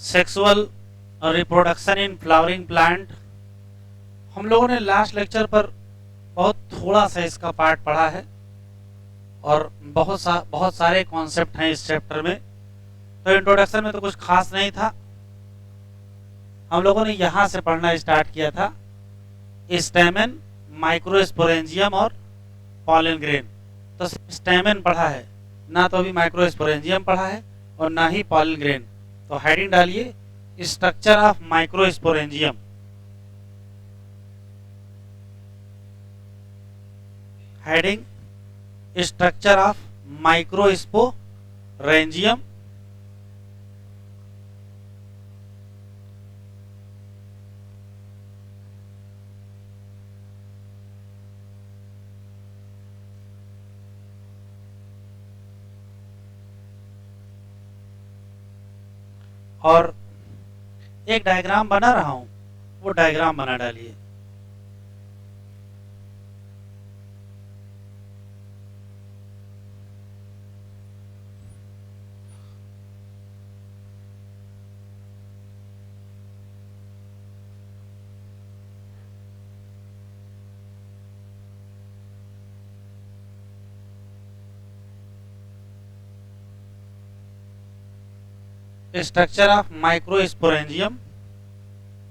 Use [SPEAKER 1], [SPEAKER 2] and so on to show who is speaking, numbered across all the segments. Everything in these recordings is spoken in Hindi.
[SPEAKER 1] Sexual reproduction in flowering plant. हम लोगों ने लास्ट लेक्चर पर बहुत थोड़ा सा इसका पार्ट पढ़ा है और बहुत सारे कॉन्सेप्ट हैं इस चैप्टर में। तो इंट्रोडक्शन में तो कुछ खास नहीं था। हम लोगों ने यहाँ से पढ़ना स्टार्ट किया था स्टेमेन, माइक्रोस्पोरेंजियम और पॉलन ग्रेन। तो स्टेमेन पढ़ा है, ना तो अभी माइक्रोस्पोरेंजियम पढ़ा है और ना ही पॉलन ग्रेन। तो हेडिंग डालिए structure of microsporangium. Heading structure of microsporangium. और एक डायग्राम बना रहा हूं, वो डायग्राम बना डालिए। स्ट्रक्चर ऑफ माइक्रोस्पोरेंजियम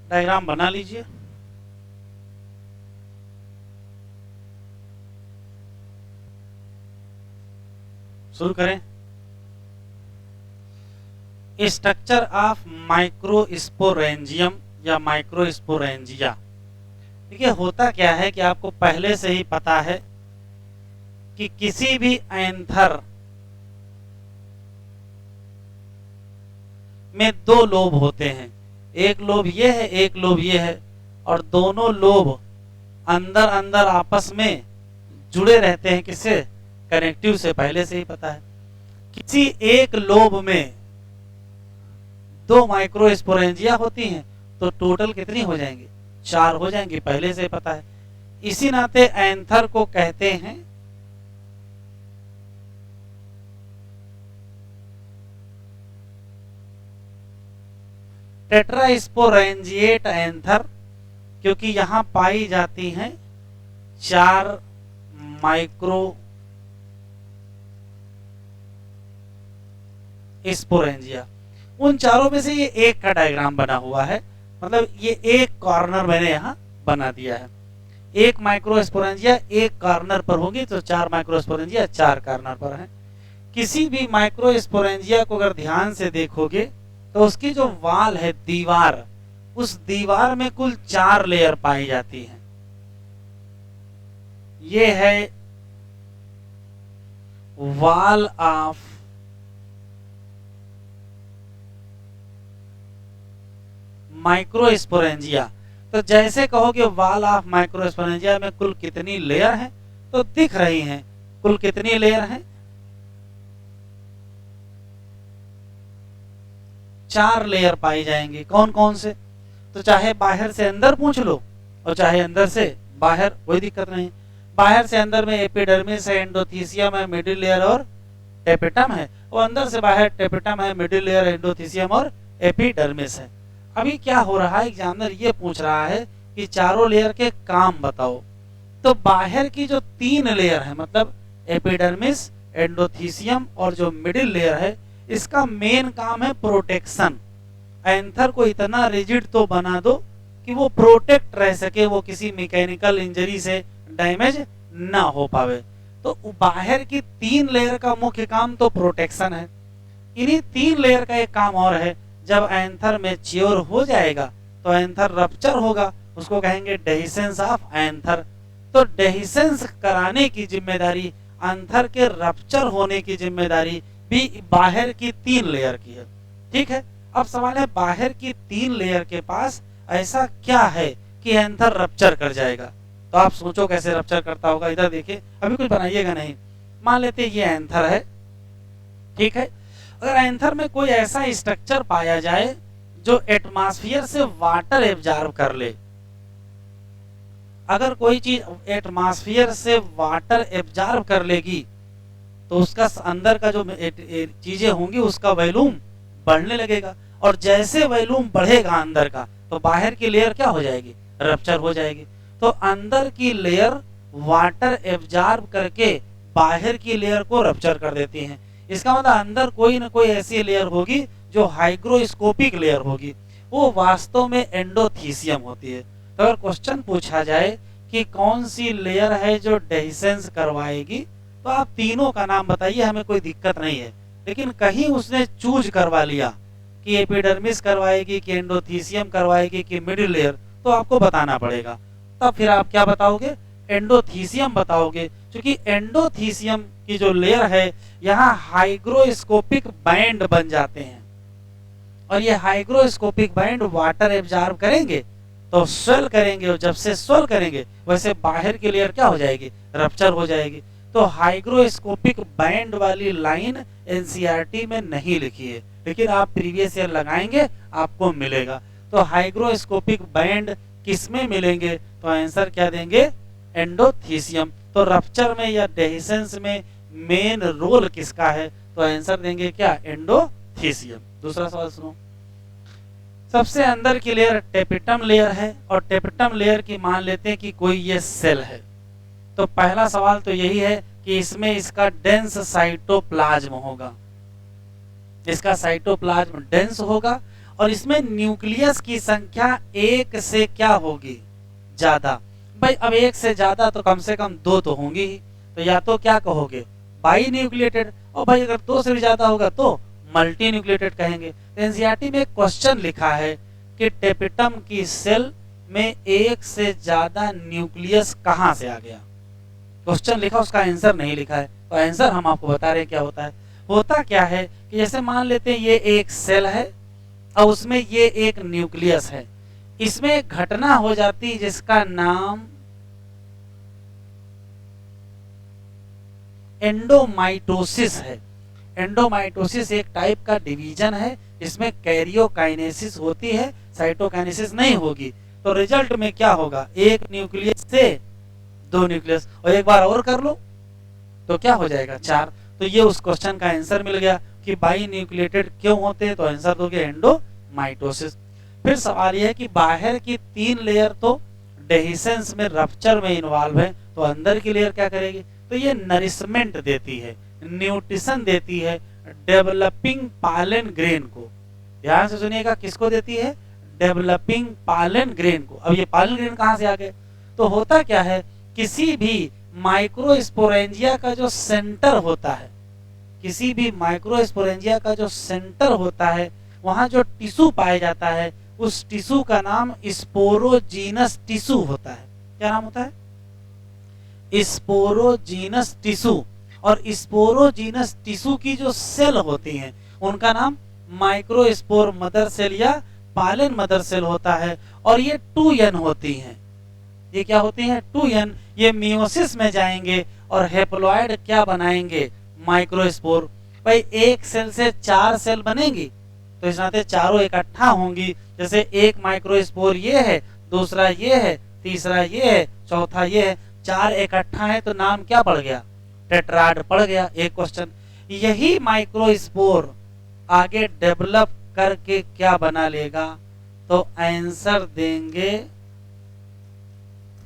[SPEAKER 1] डायग्राम बना लीजिए। शुरू करें। स्ट्रक्चर ऑफ माइक्रोस्पोरेंजियम या माइक्रोस्पोरेंजिया। देखिए होता क्या है कि आपको पहले से ही पता है कि किसी भी एंथर में दो लोब होते हैं, एक लोब ये है, एक लोब ये है, और दोनों लोब अंदर अंदर आपस में जुड़े रहते हैं। किससे? कनेक्टिव से, पहले से ही पता है। किसी एक लोब में दो माइक्रोस्पोरेंजिया होती हैं तो टोटल कितनी हो जाएंगी? 4 हो जाएंगी, पहले से ही पता है। इसी नाते एंथर को कहते हैं टेट्रास्पोरेंजिएट एंथर, क्योंकि यहां पाई जाती हैं 4 माइक्रोस्पोरेंजिया। उन चारों में से ये एक का डायग्राम बना हुआ है, मतलब ये एक कॉर्नर मैंने यहां बना दिया है। एक माइक्रोस्पोरेंजिया एक कॉर्नर पर होगी, तो 4 माइक्रोस्पोरेंजिया 4 कॉर्नर पर हैं। किसी भी माइक्रोस्पोरेंजिया को अगर ध्यान से देखोगे तो उसकी जो वाल है, दीवार, उस दीवार में कुल 4 लेयर पाई जाती हैं। ये है वाल ऑफ माइक्रोस्पोरेंजिया। तो जैसे कहोगे वाल ऑफ माइक्रोस्पोरेंजिया में कुल कितनी लेयर हैं, तो दिख रही हैं। कुल कितनी लेयर हैं? 4 लेयर पाई जाएंगी। कौन कौन से? तो चाहे बाहर से अंदर पूछ लो और चाहे अंदर से बाहर, कोई दिक्कत नहीं। बाहर से अंदर में एपिडर्मिस है, एंडोथीसियम है, मिडिल लेयर और टेपिटम है, और अंदर से बाहर टेपिटम है, मिडिल लेयर, एंडोथीसियम और एपिडर्मिस है। अभी क्या हो रहा है, एग्जामिनर ये पूछ रहा है कि चारों लेयर के काम बताओ। तो बाहर की जो 3 लेयर है, मतलब एपिडर्मिस, एंडोथीसियम और जो मिडिल लेयर है, इसका मेन काम है प्रोटेक्शन। एंथर को इतना रिजिड तो बना दो कि वो प्रोटेक्ट रह सके, वो किसी मैकेनिकल इंजरी से डैमेज ना हो पावे। तो बाहर की 3 लेयर का मुख्य काम तो प्रोटेक्शन है। इन्हीं 3 लेयर का एक काम और है, जब एंथर मैच्योर हो जाएगा तो एंथर रप्चर होगा, उसको कहेंगे डेहिसेंस ऑफ एंथर। तो डेहिसेंस कराने की जिम्मेदारी, एंथर के रप्चर होने की जिम्मेदारी भी बाहर की 3 लेयर की है। ठीक है, अब सवाल है बाहर की 3 लेयर के पास ऐसा क्या है कि एंथर रप्चर कर जाएगा। तो आप सोचो कैसे रप्चर करता होगा। इधर देखिए, अभी कुछ बनाइएगा नहीं। मान लेते ये एंथर है, ठीक है। अगर एंथर में कोई ऐसा स्ट्रक्चर पाया जाए जो एटमॉस्फेयर से वाटर एब्जॉर्ब कर ले, अगर कोई चीज एटमॉस्फेयर से वाटर एब्जॉर्ब कर लेगी तो उसका अंदर का जो चीजें होंगी उसका वॉल्यूम बढ़ने लगेगा। और जैसे वॉल्यूम बढ़ेगा अंदर का तो बाहर की लेयर क्या हो जाएगी, रप्चर हो जाएगी। तो अंदर की लेयर वाटर एब्जॉर्ब करके बाहर की लेयर को रप्चर कर देती है। इसका मतलब अंदर कोई ना कोई ऐसी लेयर होगी जो हाइग्रोस्कोपिक लेयर होगी, वो वास्तव में एंडोथीसियम होती है। तो अगर क्वेश्चन पूछा जाए कि कौन सी लेयर है जो डेहिसेंस करवाएगी, तो आप तीनों का नाम बताइए, हमें कोई दिक्कत नहीं है। लेकिन कहीं उसने चूज करवा लिया कि एपिडर्मिस करवाएगी कि एंडोथीसियम करवाएगी कि मिडिल लेयर, तो आपको बताना पड़ेगा। तब फिर आप क्या बताओगे, एंडोथीसियम बताओगे, क्योंकि एंडोथीसियम की जो लेयर है यहाँ हाइग्रोस्कोपिक बैंड बन जाते हैं, और ये हाइग्रोस्कोपिक बैंड वाटर एब्जॉर्ब करेंगे तो स्वेल करेंगे, और जब से स्वेल करेंगे वैसे बाहर की लेयर क्या हो जाएगी, रप्चर हो जाएगी। तो हाइग्रोस्कोपिक बैंड वाली लाइन एनसीईआरटी में नहीं लिखी है, लेकिन आप प्रीवियस ईयर लगाएंगे आपको मिलेगा। तो हाइग्रोस्कोपिक बैंड किसमें मिलेंगे, तो आंसर क्या देंगे, एंडोथीसियम। तो रप्चर में या डेहिसेंस में मेन रोल किसका है, तो आंसर देंगे क्या, एंडोथीसियम। दूसरा सवाल सुनो। सबसे अंदर की लेयर टेपिटम लेयर है, और टेपिटम लेयर की मान लेते हैं कि कोई ये सेल है। तो पहला सवाल तो यही है कि इसमें इसका डेंस साइटोप्लाज्म होगा, इसका साइटोप्लाज्म डेंस होगा, और इसमें न्यूक्लियस की संख्या एक से क्या होगी, ज्यादा। भाई अब एक से ज्यादा तो कम से कम दो तो होंगी ही, तो या तो क्या कहोगे, बाई न्यूक्लिएटेड, और भाई अगर दो से भी ज्यादा होगा तो मल्टी न्यूक्लिएटेड कहेंगे। तो एनसीईआरटी में एक क्वेश्चन लिखा है कि टेपिटम की सेल में एक से ज्यादा न्यूक्लियस कहां से आ गया, क्वेश्चन लिखा, उसका आंसर नहीं लिखा है। तो आंसर हम आपको बता रहे हैं क्या होता है। होता क्या है कि जैसे मान लेते हैं ये एक सेल है और उसमें ये एक न्यूक्लियस है, इसमें एक घटना हो जाती है जिसका नाम एंडोमाइटोसिस है। एंडोमाइटोसिस एक टाइप का डिवीजन है, इसमें कैरियोकाइनेसिस होती है, साइटोकाइनेसिस नहीं होगी। तो रिजल्ट में क्या होगा, एक न्यूक्लियस से दो न्यूक्लियस, और एक बार और कर लो तो क्या हो जाएगा, चार। तो ये उस क्वेश्चन का आंसर मिल गया कि बाई न्यूक्लिएटेड क्यों होते हैं, तो आंसर दोगे एंडोमाइटोसिस। फिर सवाल यह है कि बाहर की तीन लेयर तो डेहिसेंस में रप्चर में इन्वॉल्व है, तो अंदर की लेयर क्या करेगी, तो ये नरिशमेंट देती है, न्यूट्रिशन देती है डेवलपिंग पालन ग्रेन को। ध्यान से सुनिएगा, किसको देती है, डेवलपिंग पालन ग्रेन को। अब ये पालन ग्रेन कहां से आ गए, तो होता क्या है, किसी भी माइक्रोस्पोरेंजिया का जो सेंटर होता है, किसी भी माइक्रोस्पोरेंजिया का जो सेंटर होता है, वहां जो टिश्यू पाया जाता है, उस टिश्यू का नाम स्पोरोजीनस टिश्यू होता है। क्या नाम होता है, स्पोरोजीनस टिश्यू। और स्पोरोजीनस टिश्यू की जो सेल होती हैं उनका नाम माइक्रोस्पोर मदर सेल या पालन मदर सेल होता है, और ये 2n होती हैं। ये क्या होती हैं, 2n। ये मियोसिस में जाएंगे और हेप्लॉइड क्या बनाएंगे, माइक्रोस्पोर। भाई एक सेल से 4 सेल बनेंगी, तो इस नाते चारों इकट्ठा होंगी। जैसे एक माइक्रोस्पोर ये है, दूसरा ये है, तीसरा ये है, चौथा ये है, 4 इकट्ठा है तो नाम क्या पड़ गया, टेट्राड पड़ गया। एक क्वेश्चन, यही माइक्रोस्पोर आगे डेवलप करके क्या बना लेगा, तो आंसर देंगे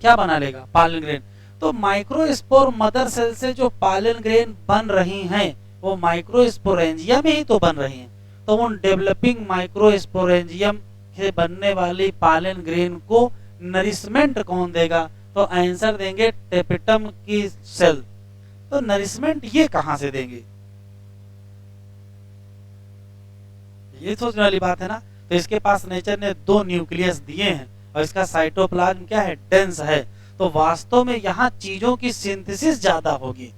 [SPEAKER 1] क्या बना लेगा, पालन ग्रेन। तो माइक्रोस्पोर मदर सेल से जो पालन ग्रेन बन रही हैं वो माइक्रोस्पोरेंजिया में ही तो बन रही हैं। तो उन डेवलपिंग माइक्रोस्पोरेंजियम से बनने वाली पालन ग्रेन को नरिशमेंट कौन देगा, तो आंसर देंगे टेपिटम की सेल। तो नरिशमेंट ये कहां से देंगे, ये सोचने वाली बात है ना। तो इसके पास नेचर ने 2 न्यूक्लियस दिए हैं और इसका साइटोप्लाज्म क्या है, डेंस है। तो वास्तव में यहाँ चीजों की सिंथेसिस ज्यादा होगी।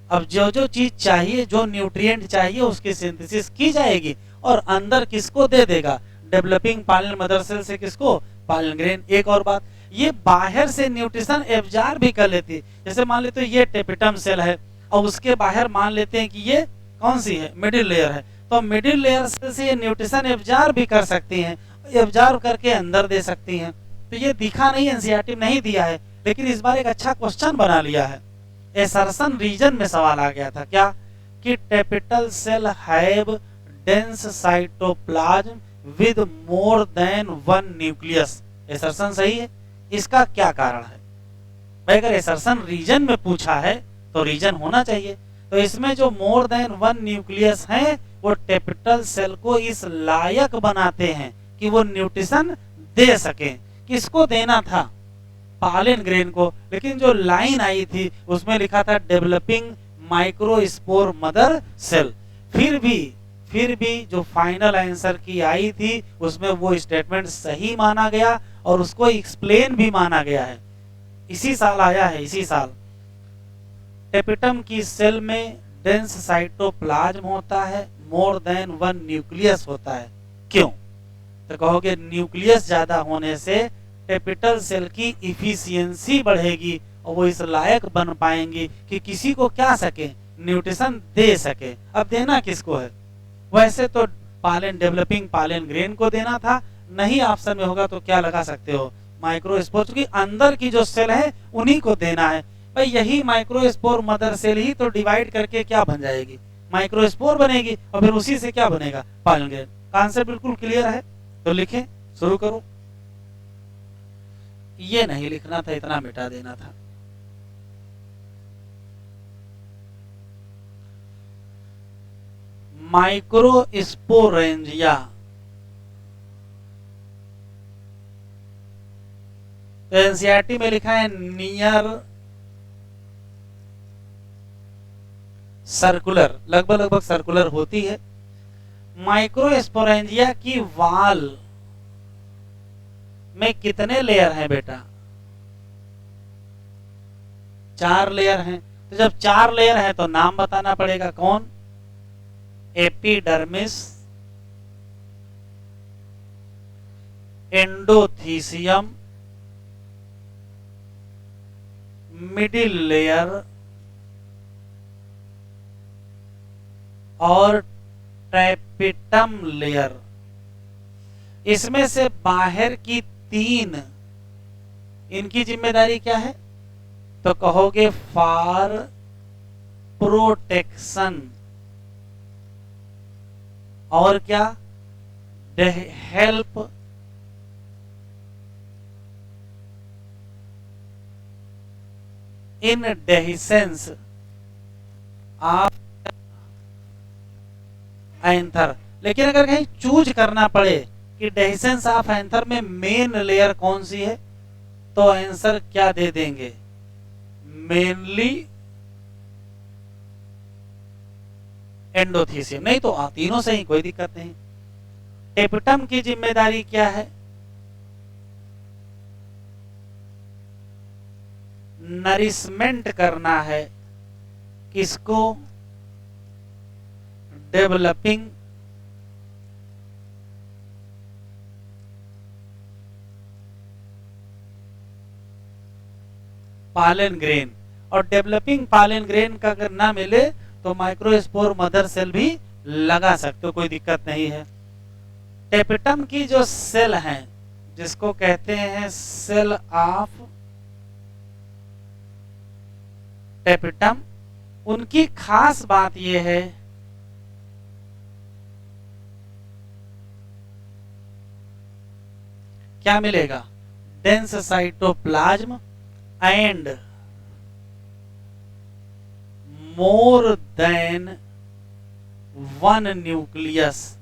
[SPEAKER 1] अब जो जो चीज चाहिए, जो न्यूट्रिएंट चाहिए उसकी सिंथेसिस की जाएगी, और अंदर किसको दे देगा, डेवलपिंग पालन मदर सेल से किसको, पालन ग्रेन। एक और बात, ये बाहर से न्यूट्रिशन एब्जॉर्ब भी कर लेती है। जैसे मान लेते हैं ये टेपिटम सेल है और उसके बाहर मान लेते हैं कि ये कौन सी है, मिडिल लेयर है, तो मिडिल लेयर से ये न्यूट्रिशन एब्जॉर्ब भी कर सकती हैं, एब्जॉर्ब करके अंदर दे सकती हैं। तो ये दिखा नहीं, एनसीईआरटी नहीं दिया है, लेकिन इस बार एक अच्छा क्वेश्चन बना लिया है। एसर्शन रीजन में सवाल आ गया था क्या, कि tapetal cell have dense cytoplasm with more than one nucleus. Assertion सही है, इसका क्या कारण है भाई? अगर एसर्शन रीजन में पूछा है तो रीजन होना चाहिए। तो इसमें जो मोर देन वन न्यूक्लियस है वो टेपिटल सेल को इस लायक बनाते हैं कि वो न्यूट्रिशन दे सके। किसको देना था? पालन ग्रेन को। लेकिन जो लाइन आई थी उसमें लिखा था डेवलपिंग माइक्रोस्पोर मदर सेल। फिर भी जो फाइनल आंसर की आई थी उसमें वो स्टेटमेंट सही माना गया और उसको एक्सप्लेन भी माना गया है। इसी साल आया है, इसी साल। टेपिटम की सेल में डेंस साइटोप्लाज्म होता है, मोर देन वन न्यूक्लियस होता है। क्यों? तो कहोगे न्यूक्लियस ज्यादा होने से टेपिटल सेल की इफिशियंसी बढ़ेगी और वो इस लायक बन पाएंगी कि किसी को क्या सके, न्यूट्रिशन दे सके। अब देना किसको है? वैसे तो पालन डेवलपिंग पालन ग्रेन को देना था, नहीं ऑप्शन में होगा तो क्या लगा सकते हो? माइक्रोस्पोर, क्योंकि अंदर की जो सेल है उन्हीं को देना है। भाई यही माइक्रोस्पोर मदर सेल ही तो डिवाइड करके क्या बन जाएगी? माइक्रोस्पोर बनेगी और फिर उसी से क्या बनेगा? पालन ग्रेन। कॉन्सेप्ट बिल्कुल क्लियर है? तो लिखें, शुरू करो। ये नहीं लिखना था, इतना मिटा देना था। माइक्रोस्पोरेंजिया, तो एनसीईआरटी में लिखा है नियर सर्कुलर, लगभग सर्कुलर होती है। माइक्रोस्पोरेंजिया की वाल में कितने लेयर हैं बेटा? 4 लेयर हैं। तो जब 4 लेयर हैं तो नाम बताना पड़ेगा। कौन? एपिडर्मिस, एंडोथीसियम, मिडिल लेयर और ट्रैपिटम लेयर। इसमें से बाहर की 3, इनकी जिम्मेदारी क्या है? तो कहोगे फॉर प्रोटेक्शन। और क्या? Help in dehiscence of anther. लेकिन अगर कहीं चूज करना पड़े कि डेहिसेंस ऑफ एंथर में मेन लेयर कौन सी है, तो आंसर क्या दे देंगे? Mainly endothecium. नहीं तो तीनों से ही कोई दिक्कत नहीं। टेपिटम की जिम्मेदारी क्या है? नरिशमेंट करना है। किसको? डेवलपिंग पालन ग्रेन। और डेवलपिंग पालन ग्रेन का अगर ना मिले तो माइक्रोस्पोर मदर सेल भी लगा सकते हो, कोई दिक्कत नहीं है। टेपिटम की जो सेल हैं जिसको कहते हैं सेल ऑफ टेपिटम, उनकी खास बात यह है क्या मिलेगा? Dense cytoplasm and more than one nucleus.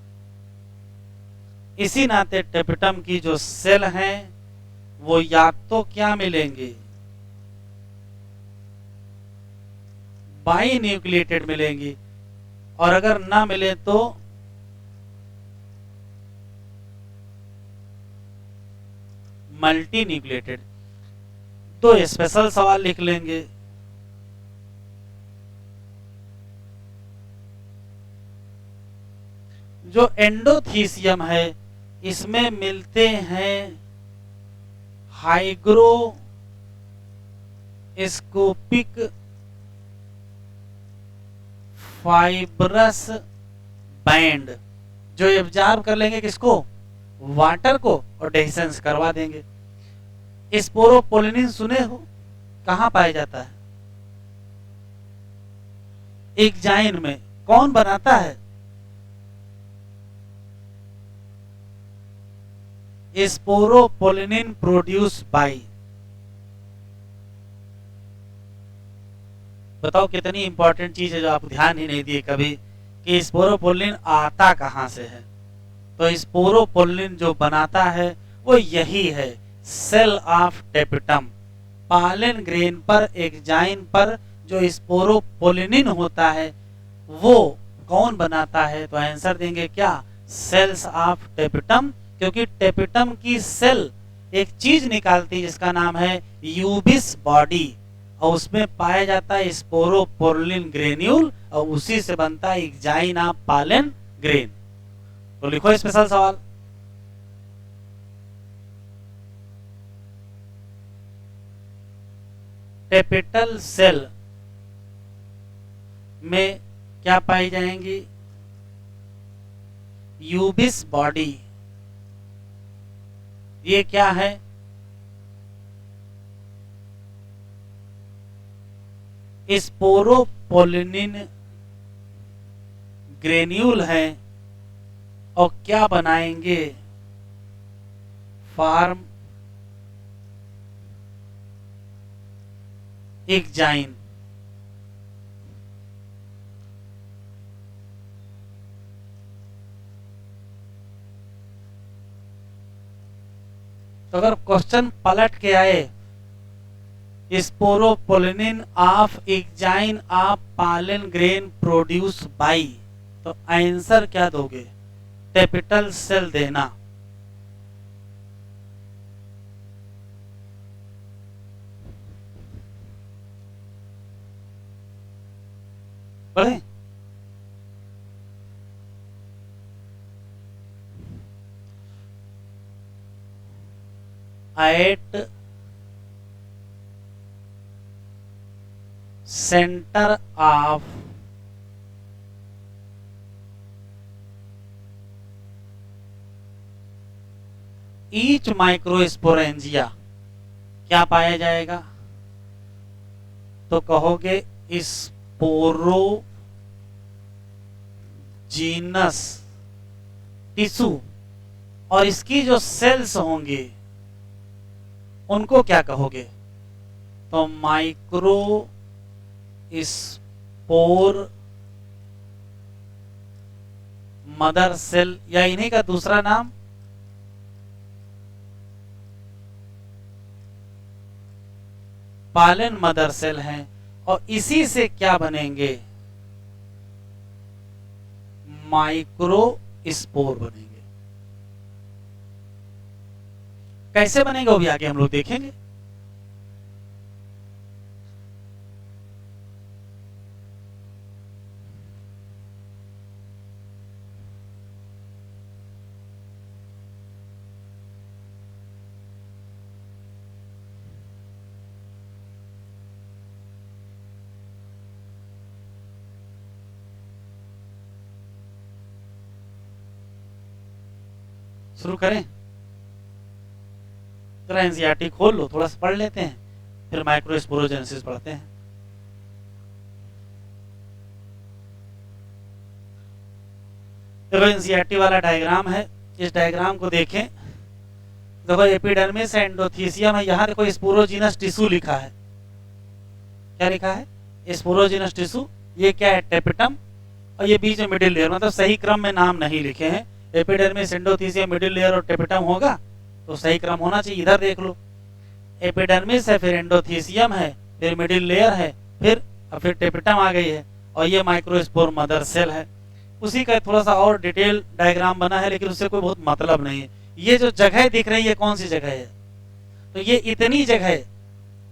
[SPEAKER 1] इसी नाते टेपिटम की जो सेल हैं वो या तो क्या मिलेंगे? बाई न्यूक्लिएटेड मिलेंगी, और अगर ना मिले तो मल्टी न्यूक्लिएटेड। तो स्पेशल सवाल लिख लेंगे। जो एंडोथीसियम है इसमें मिलते हैं हाइग्रोस्कोपिक फाइब्रस बैंड, जो एब्जॉर्ब कर लेंगे किसको? वाटर को, और डेहिसेंस करवा देंगे। स्पोरोपोलिनिन सुने हो? कहां पाया जाता है? एग्जाइन में। कौन बनाता है? Sporopollenin produce by. बताओ कितनी इंपॉर्टेंट चीज है जो आप ध्यान ही नहीं दिए कभी कि स्पोरोपोलिन आता कहां से है। तो स्पोरोपोलिन जो बनाता है वो यही है, सेल ऑफ टेपिटम। पालन ग्रेन पर एग्जाइन पर जो स्पोरोपोलिनिन होता है वो कौन बनाता है? तो आंसर देंगे क्या? Cells of tapetum. क्योंकि टेपिटम की सेल एक चीज निकालती है जिसका नाम है यूबिस बॉडी, और उसमें पाया जाता है स्पोरोपोलिन ग्रेन्यूल, और उसी से बनता है एग्जाइन ऑफ पालन ग्रेन। तो लिखो स्पेशल सवाल। टेपिटल सेल में क्या पाई जाएंगी? Ubisch body. ये क्या है? स्पोरोपोलिनिन ग्रेन्यूल है, और क्या बनाएंगे? Form exine. तो अगर क्वेश्चन पलट के आए sporopollenin of exine of pollen grain produce by, तो आंसर क्या दोगे? टेपिटल सेल देना। पढ़े? At centre of each microsporangia क्या पाया जाएगा? तो कहोगे स्पोरोजीनस टिश्यू, और इसकी जो सेल्स होंगे उनको क्या कहोगे? तो माइक्रो स्पोर मदर सेल, या इन्हीं का दूसरा नाम पालन मदर सेल है, और इसी से क्या बनेंगे? माइक्रो स्पोर बनेंगे। कैसे बनेंगे वो भी आगे हम लोग देखेंगे। शुरू करें? जरा एनसीईआरटी खोल लो, थोड़ा सा पढ़ लेते हैं, फिर माइक्रोस्पोरोजेनेसिस पढ़ते हैं। देखो एनसीईआरटी वाला डायग्राम है, इस डायग्राम को देखें। देखो एपिडर्मिस एंडोथीसियम है, यहाँ देखो स्पोरोजीनस टिश्यू लिखा है। क्या लिखा है? Sporogenous tissue. ये क्या है? टेपिटम, और ये बीच में मिडिल लेयर, मतलब सही क्रम में नाम नहीं लिखे हैं। एपिडर्मिस एंडोथीसियम मिडिल लेयर और टेपिटम होगा तो सही क्रम होना चाहिए। इधर देख लो, एपिडर्मिस है, फिर एंडोथीसियम है, फिर मिडिल लेयर है, फिर टेपिटम आ गई है, और ये माइक्रोस्पोर मदर सेल है। उसी का थोड़ा सा और डिटेल डायग्राम बना है, लेकिन उससे कोई बहुत मतलब नहीं है। ये जो जगह दिख रही है कौन सी जगह है? तो ये इतनी जगह,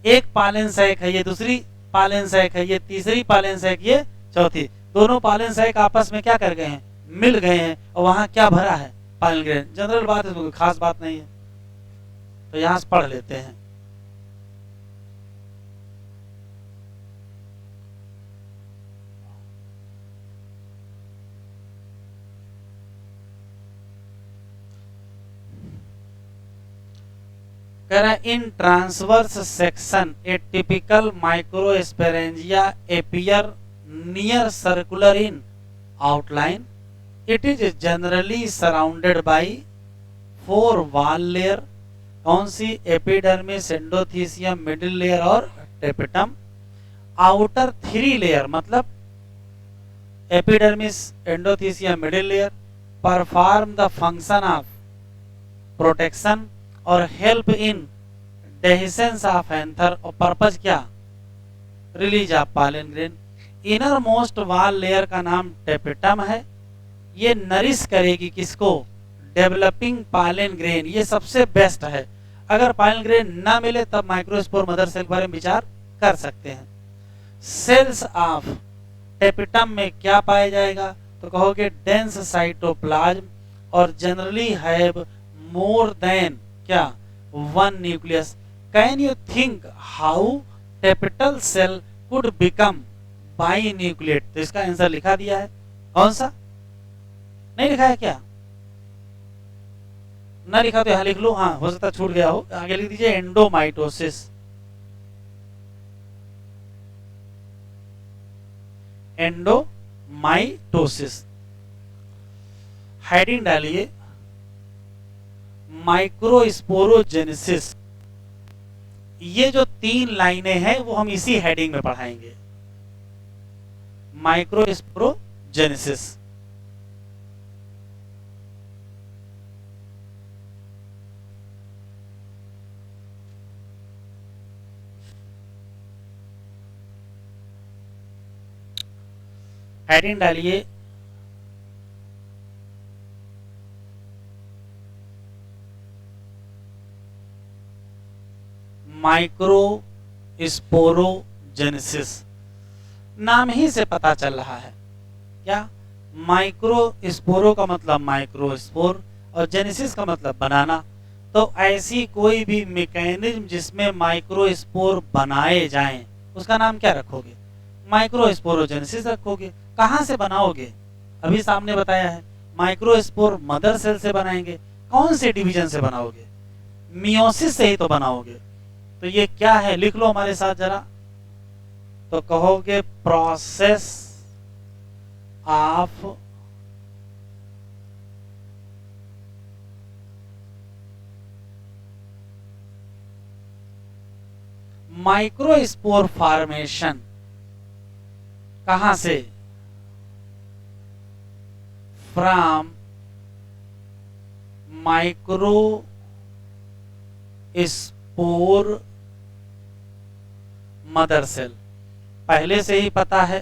[SPEAKER 1] एक पालन सहायक है, ये दूसरी पालन सहायक है, ये तीसरी पालन सहायक, ये चौथी। दोनों पालन सहायक आपस में क्या कर गए हैं? मिल गए हैं, और वहां क्या भरा है? पालन ग्रेन। जनरल बात है, कोई खास बात नहीं है, तो यहां से पढ़ लेते हैं। कह रहा है in transverse section a typical microsporangia appear near circular in outline. It is generally surrounded by 4 wall layer, कौन सी? एपिडर्मिस, एंडोथीसियम, मिडिल लेयर और टेपिटम। आउटर 3 लेयर मतलब epidermis, endothecium, middle layer perform the function of protection और help in dehiscence of anther, और पर्पज क्या? Release of pollen grain. Innermost wall layer का नाम टेपिटम है, ये नरिश करेगी किसको? Developing pollen grain. ये सबसे बेस्ट है, अगर पॉलन ग्रेन ना मिले तब माइक्रोस्पोर मदर सेल के बारे में विचार कर सकते हैं। सेल्स ऑफ टेपिटम में क्या पाया जाएगा? तो कहोगे डेंस साइटोप्लाज्म और जनरली हैव मोर देन क्या? 1 nucleus. Can you think how tapetal cell could become binucleate? तो इसका आंसर लिखा दिया है, कौन सा? नहीं लिखा है क्या? ना लिखा तो यहां लिख लो, हाँ हो सकता छूट गया हो, आगे लिख दीजिए एंडोमाइटोसिस। एंडोमाइटोसिस। हेडिंग डालिए माइक्रोस्पोरोजेनेसिस। ये जो 3 लाइनें हैं वो हम इसी हेडिंग में पढ़ाएंगे, माइक्रोस्पोरोजेनेसिस। हेडिंग डालिए माइक्रोस्पोरोजेनेसिस। नाम ही से पता चल रहा है क्या? माइक्रोस्पोरो का मतलब माइक्रोस्पोर और जेनेसिस का मतलब बनाना। तो ऐसी कोई भी मैकेनिज्म जिसमें माइक्रोस्पोर बनाए जाएं उसका नाम क्या रखोगे? माइक्रोस्पोरोजेनेसिस रखोगे। कहां से बनाओगे? अभी सामने बताया है, माइक्रोस्पोर मदर सेल से बनाएंगे। कौन से डिवीजन से बनाओगे? मियोसिस से ही तो बनाओगे। तो ये क्या है? लिख लो हमारे साथ जरा। तो कहोगे प्रोसेस ऑफ माइक्रोस्पोर फॉर्मेशन। कहां से? From microspore mother cell. पहले से ही पता है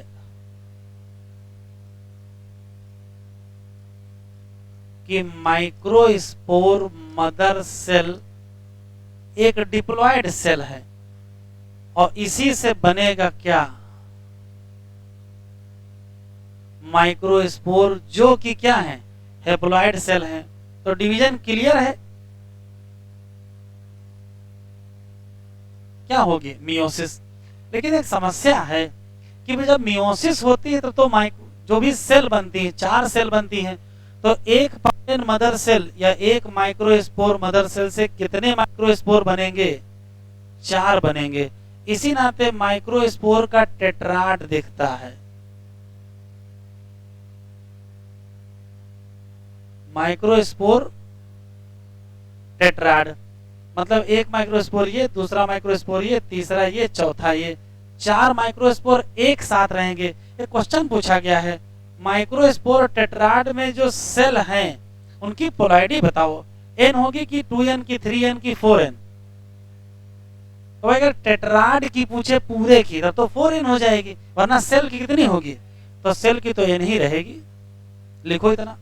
[SPEAKER 1] कि माइक्रोस्पोर मदर सेल एक डिप्लॉयड सेल है और इसी से बनेगा क्या? माइक्रोस्पोर, जो कि क्या है? हैप्लॉयड सेल है। तो डिवीजन क्लियर है, क्या होगी? मियोसिस। लेकिन एक समस्या है कि जब मियोसिस होती है तो जो भी सेल बनती है, 4 सेल बनती हैं, तो एक पॉलन मदर सेल या एक माइक्रोस्पोर मदर सेल से कितने माइक्रोस्पोर बनेंगे? 4 बनेंगे। इसी नाते माइक्रोस्पोर का टेट्राड दिखता है। माइक्रोस्पोर टेट्राड मतलब एक माइक्रोस्पोर ये, दूसरा माइक्रोस्पोर ये, तीसरा ये, चौथा ये। 4 माइक्रोस्पोर एक साथ रहेंगे। एक क्वेश्चन पूछा गया है, माइक्रोस्पोर टेट्राड में जो सेल हैं उनकी पोलैरिटी बताओ। एन होगी कि 2n की, 3n की, 4n? तो अगर टेट्राड की पूछे पूरे की तो 4n हो जाएगी, वरना सेल की कितनी होगी? तो सेल की तो n ही रहेगी। लिखो इतना।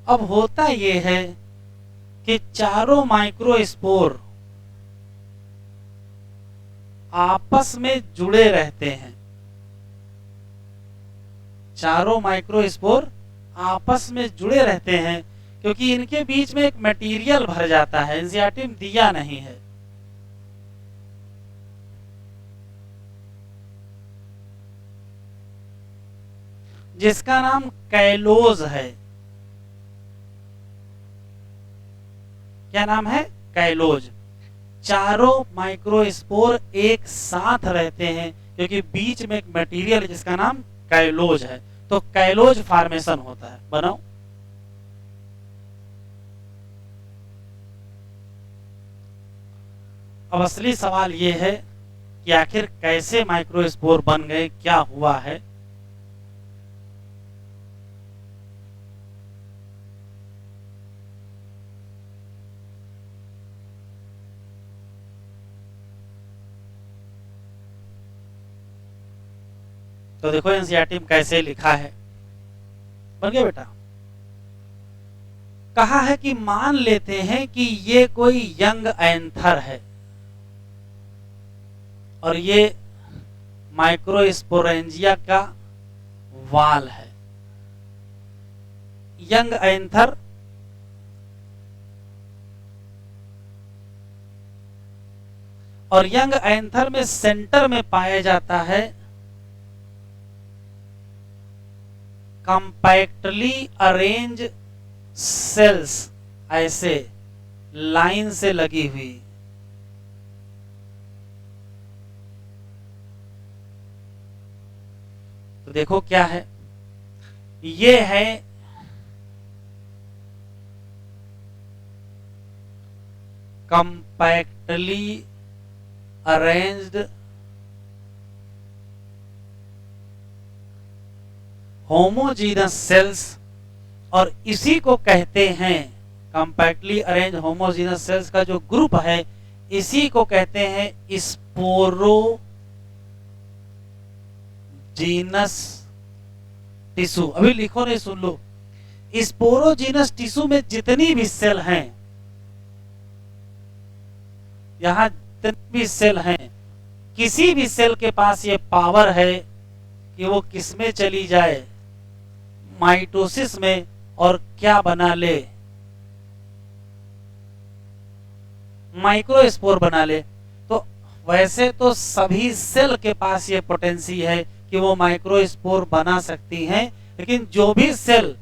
[SPEAKER 1] अब होता यह है कि चारों माइक्रोस्पोर आपस में जुड़े रहते हैं। चारों माइक्रोस्पोर आपस में जुड़े रहते हैं क्योंकि इनके बीच में एक मटेरियल भर जाता है, एंजियोटिन दिया नहीं है। जिसका नाम कैलोज है। क्या नाम है? कैलोज। चारों माइक्रोस्पोर एक साथ रहते हैं क्योंकि बीच में एक मटेरियल जिसका नाम कैलोज है। तो कैलोज फॉर्मेशन होता है। बनाओ। अब असली सवाल ये है कि आखिर कैसे माइक्रोस्पोर बन गए, क्या हुआ है। तो देखो एनसीईआरटी में कैसे लिखा है। बन गया बेटा। कहा है कि मान लेते हैं कि ये कोई यंग एंथर है और ये माइक्रोस्पोरेंजिया का वाल है। यंग एंथर और यंग एंथर में सेंटर में पाया जाता है कंपैक्टली अरेंज सेल्स, ऐसे लाइन से लगी हुई। तो देखो क्या है, ये है कंपैक्टली अरेंज्ड होमोजीनस सेल्स और इसी को कहते हैं कंपैक्टली अरेंज होमोजीनस सेल्स का जो ग्रुप है इसी को कहते हैं स्पोरोजीनस टिश्यू। अभी लिखो नहीं, सुन लो। स्पोरोजीनस टिश्यू में जितनी भी सेल हैं, यहां जितनी भी सेल हैं, किसी भी सेल के पास ये पावर है कि वो किसमें चली जाए, माइटोसिस में, और क्या बना ले, माइक्रोस्पोर बना ले। तो वैसे तो सभी सेल के पास ये पोटेंसी है कि वो माइक्रोस्पोर बना सकती हैं, लेकिन जो भी सेल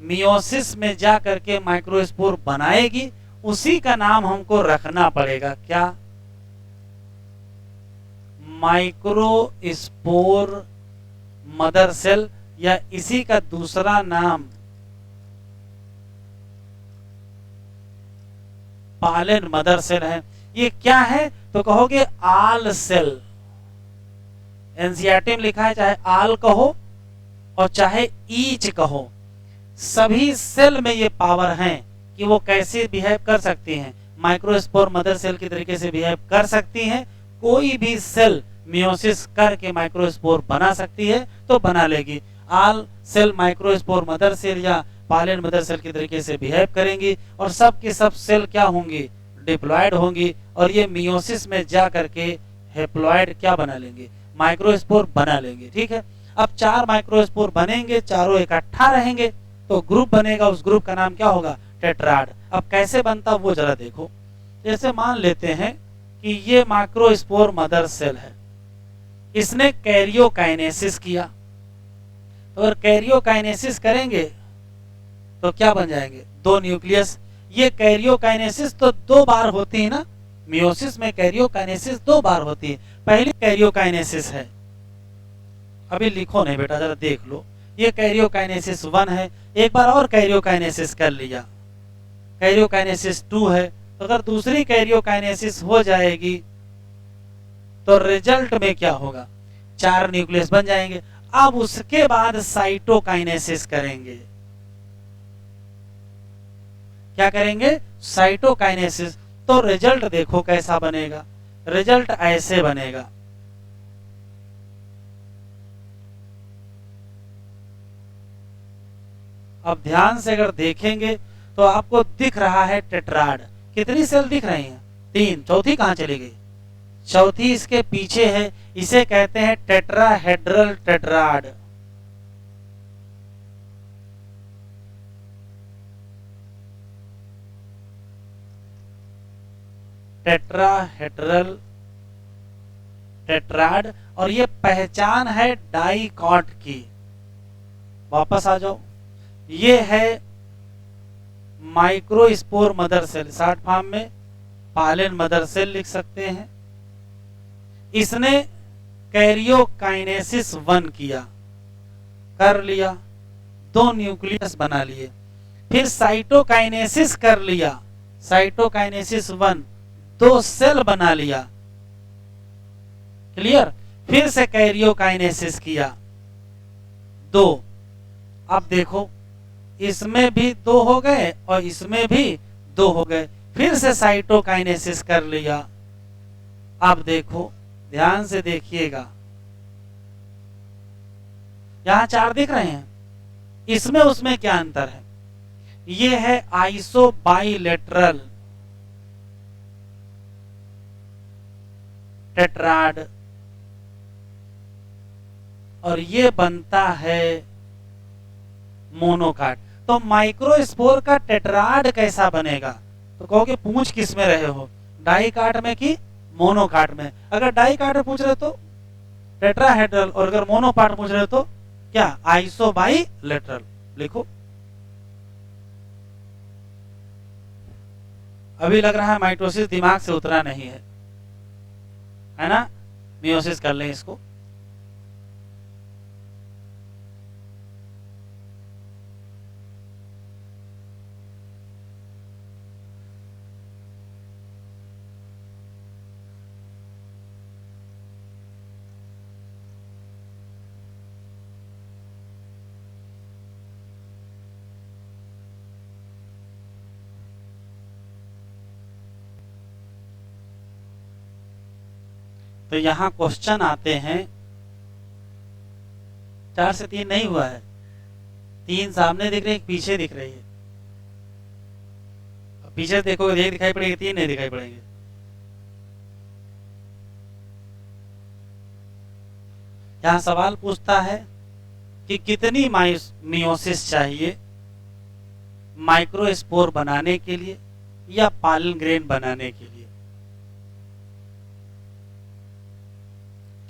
[SPEAKER 1] मियोसिस में जा करके माइक्रोस्पोर बनाएगी उसी का नाम हमको रखना पड़ेगा। क्या? माइक्रोस्पोर मदर सेल, या इसी का दूसरा नाम पालन मदर सेल है। ये क्या है तो कहोगे आल सेल। एनसीईआरटी में लिखा है चाहे आल कहो और चाहे ईच कहो, सभी सेल में ये पावर है कि वो कैसे बिहेव कर सकती हैं, माइक्रोस्पोर मदर सेल की तरीके से बिहेव कर सकती हैं। कोई भी सेल मियोसिस करके माइक्रोस्पोर बना सकती है तो बना लेगी। आल सेल माइक्रोस्पोर मदर सेल या पालन मदर सेल की तरीके से बिहेव करेंगी और सब की सब सेल क्या होंगी, डिप्लॉयड होंगी, और ये मियोसिस में जा करके हेप्लॉयड क्या बना लेंगे, माइक्रोस्पोर बना लेंगे। ठीक है। अब 4 माइक्रोस्पोर बनेंगे, चारों इकट्ठा रहेंगे तो ग्रुप बनेगा, उस ग्रुप का नाम क्या होगा, टेट्राड। अब कैसे बनता वो जरा देखो। जैसे मान लेते हैं कि ये माइक्रोस्पोर मदर सेल है, इसने कैरियोकाइनेसिस किया, तो अगर कैरियोकाइनेसिस करेंगे तो क्या बन जाएंगे, 2 न्यूक्लियस। ये कैरियोकाइनेसिस तो 2 बार होती है ना, मियोसिस में कैरियोकाइनेसिस 2 बार होती है। पहली कैरियोकाइनेसिस है, अभी लिखो नहीं बेटा, जरा देख लो। ये कैरियोकाइनेसिस 1 है, एक बार और कैरियोकाइनेसिस कर लिया, कैरियोकाइनेसिस 2 है। तो अगर दूसरी कैरियोकाइनेसिस हो जाएगी तो रिजल्ट में क्या होगा, 4 न्यूक्लियस बन जाएंगे। अब उसके बाद साइटोकाइनेसिस करेंगे। क्या करेंगे, साइटोकाइनेसिस। तो रिजल्ट देखो कैसा बनेगा, रिजल्ट ऐसे बनेगा। अब ध्यान से अगर देखेंगे तो आपको दिख रहा है टेट्राड। कितनी सेल दिख रही हैं, 3। चौथी कहां चली गई, चौथी इसके पीछे है, इसे कहते हैं टेट्राहेड्रल टेट्राड। टेट्राहेड्रल टेट्राड, और ये पहचान है डाइकॉट की। वापस आ जाओ, ये है microspore mother cell, short form में पालन मदर सेल लिख सकते हैं। इसने कैरियोकाइनेसिस 1 किया। कर लिया, 2 न्यूक्लियस बना लिए। फिर साइटोकाइनेसिस कर लिया, साइटोकाइनेसिस 1, 2 सेल बना लिया। क्लियर। फिर से कैरियोकाइनेसिस किया, 2। अब देखो इसमें भी 2 हो गए और इसमें भी 2 हो गए। फिर से साइटोकाइनेसिस कर लिया। अब देखो ध्यान से देखिएगा, यहां 4 दिख रहे हैं, इसमें उसमें क्या अंतर है? ये है आइसोबाइलेटरल टेट्राड और ये बनता है मोनोकाट। तो माइक्रोस्पोर का टेट्राड कैसा बनेगा? तो कहोगे पूछ किस में रहे हो, डाइकाट में कि मोनोकाट में? अगर डाइकाट में पूछ रहे तो टेट्राहेड्रल, और अगर मोनोकाट पूछ रहे तो क्या? आइसोबाइलेटरल। लिखो। अभी लग रहा है माइटोसिस दिमाग से उतरा नहीं है ना? मियोसिस कर लें इसको। तो यहां क्वेश्चन आते हैं, 4 से 3 नहीं हुआ है, 3 सामने दिख रही है, पीछे दिख रही है। पीछे देखोगे 1 दिखाई पड़ेगी, 3 नहीं दिखाई पड़ेंगे। यहां सवाल पूछता है कि कितनी मियोसिस चाहिए माइक्रोस्पोर बनाने के लिए या पालन ग्रेन बनाने के लिए?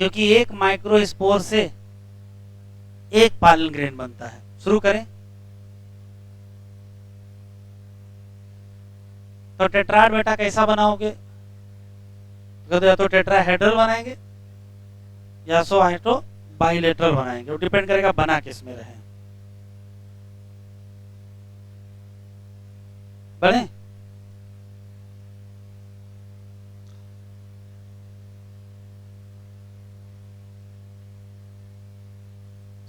[SPEAKER 1] क्योंकि एक माइक्रोस्पोर से एक पालन ग्रेन बनता है। शुरू करें। तो टेट्राड बेटा कैसा बनाओगे? या तो टेट्राहेड्रल बनाएंगे या सो आइटो बाइलेटरल बनाएंगे, वो डिपेंड करेगा बना किस में रहे। बढ़े।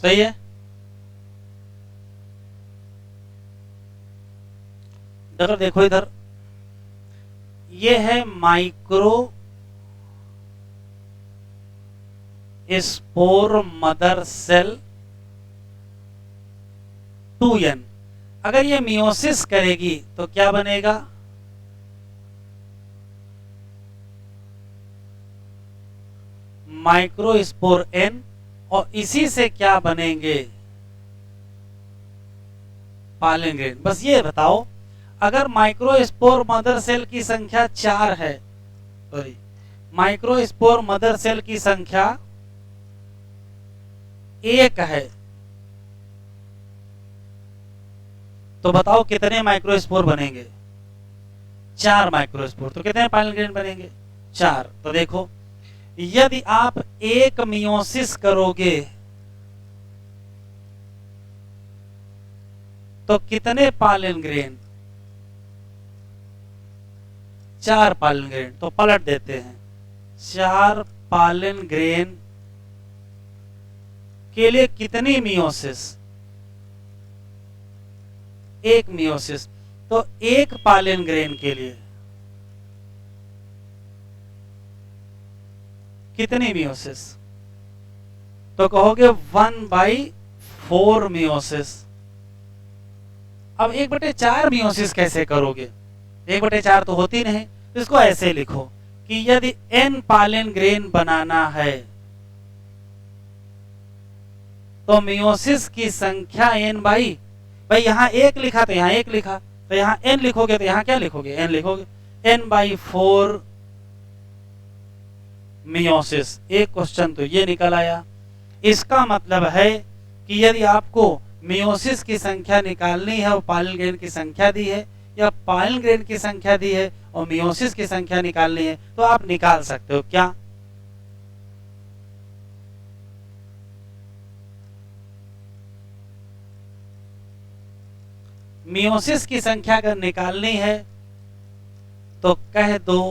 [SPEAKER 1] सही है। अगर देखो इधर, ये है micro spore mother cell 2n। अगर ये मियोसिस करेगी तो क्या बनेगा? माइक्रोस्पोर n, और इसी से क्या बनेंगे? पालन ग्रेन। बस ये बताओ, अगर माइक्रोस्पोर मदर सेल की संख्या 4 है, सॉरी, माइक्रोस्पोर मदर सेल की संख्या 1 है, तो बताओ कितने माइक्रोस्पोर बनेंगे? 4 माइक्रोस्पोर। तो कितने पालन ग्रेन बनेंगे? 4। तो देखो, यदि आप एक मियोसिस करोगे तो कितने पालन ग्रेन? 4 पालन ग्रेन। तो पलट देते हैं, 4 पालन ग्रेन के लिए कितनी मियोसिस? 1 मियोसिस। तो 1 पालन ग्रेन के लिए कितनी मियोसिस? तो कहोगे 1/4 मियोसिस। अब 1/4 मियोसिस कैसे करोगे? 1/4 तो होती नहीं, तो इसको ऐसे लिखो कि यदि n पालन ग्रेन बनाना है तो मियोसिस की संख्या n भाई यहां 1 लिखा तो यहां 1 लिखा, तो यहां n लिखोगे तो यहां क्या लिखोगे? n लिखोगे। n/4 meiosis. एक क्वेश्चन तो ये निकल आया। इसका मतलब है कि यदि आपको मियोसिस की संख्या निकालनी है, और पालन ग्रेन की संख्या दी है, या पालन ग्रेन की संख्या दी है और मियोसिस की संख्या निकालनी है, तो आप निकाल सकते हो। क्या? मियोसिस की संख्या अगर निकालनी है तो कह दो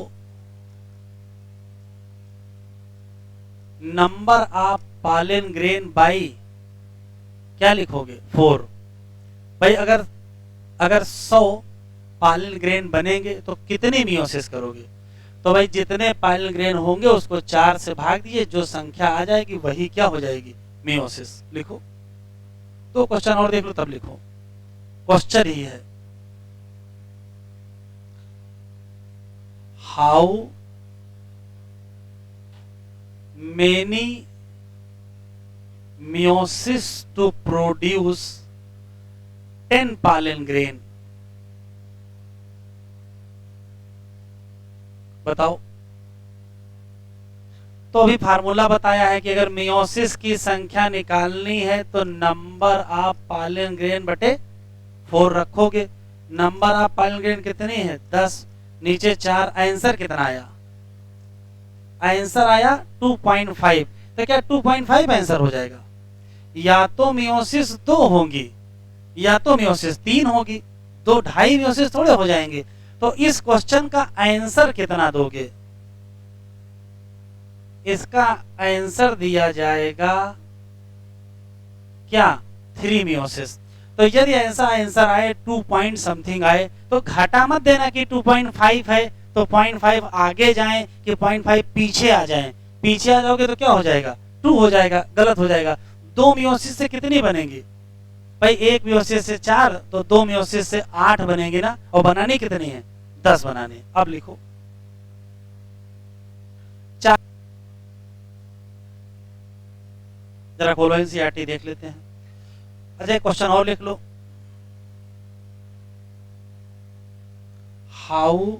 [SPEAKER 1] number of pollen grain by, क्या लिखोगे, 4। भाई अगर अगर 100 पॉलन ग्रेन बनेंगे तो कितनी मियोसिस करोगे, तो भाई जितने पॉलन ग्रेन होंगे उसको 4 से भाग दिए, जो संख्या आ जाएगी वही क्या हो जाएगी, मियोसिस। लिखो, तो क्वेश्चन और देख लो तब लिखो, क्वेश्चन ही है, how many meiosis to produce 10 pollen grain, बताओ। तो अभी फार्मूला बताया है कि अगर मियोसिस की संख्या निकालनी है तो नंबर ऑफ पॉलन ग्रेन बटे 4 रखोगे। नंबर ऑफ पॉलन ग्रेन कितनी है, 10, नीचे 4, आंसर कितना आया, आंसर आया 2.5। तो क्या 2.5 आंसर हो जाएगा, या तो मियोसिस 2 होंगी या तो मियोसिस 3 होगी, 2 ढाई मियोसिस थोड़े हो जाएंगे। तो इस क्वेश्चन का आंसर कितना दोगे, इसका आंसर दिया जाएगा क्या, 3 मियोसिस। तो यदि ऐसा आंसर आए 2 पॉइंट समथिंग आए तो घाटा मत देना कि 2.5 है तो 0.5 आगे जाएं कि 0.5 पीछे आ जाएं। पीछे आ जाओगे तो क्या हो जाएगा, 2 हो जाएगा, गलत हो जाएगा। 2 मियोसिस से कितनी बनेंगी भाई, 1 मियोसिस से 4, तो 2 मियोसिस से 8 बनेंगे ना, और बनानी कितनी है, 10 बनाने। अब लिखो, जरा खोलो एनसीईआरटी देख लेते हैं। अच्छा एक क्वेश्चन और लिख लो, how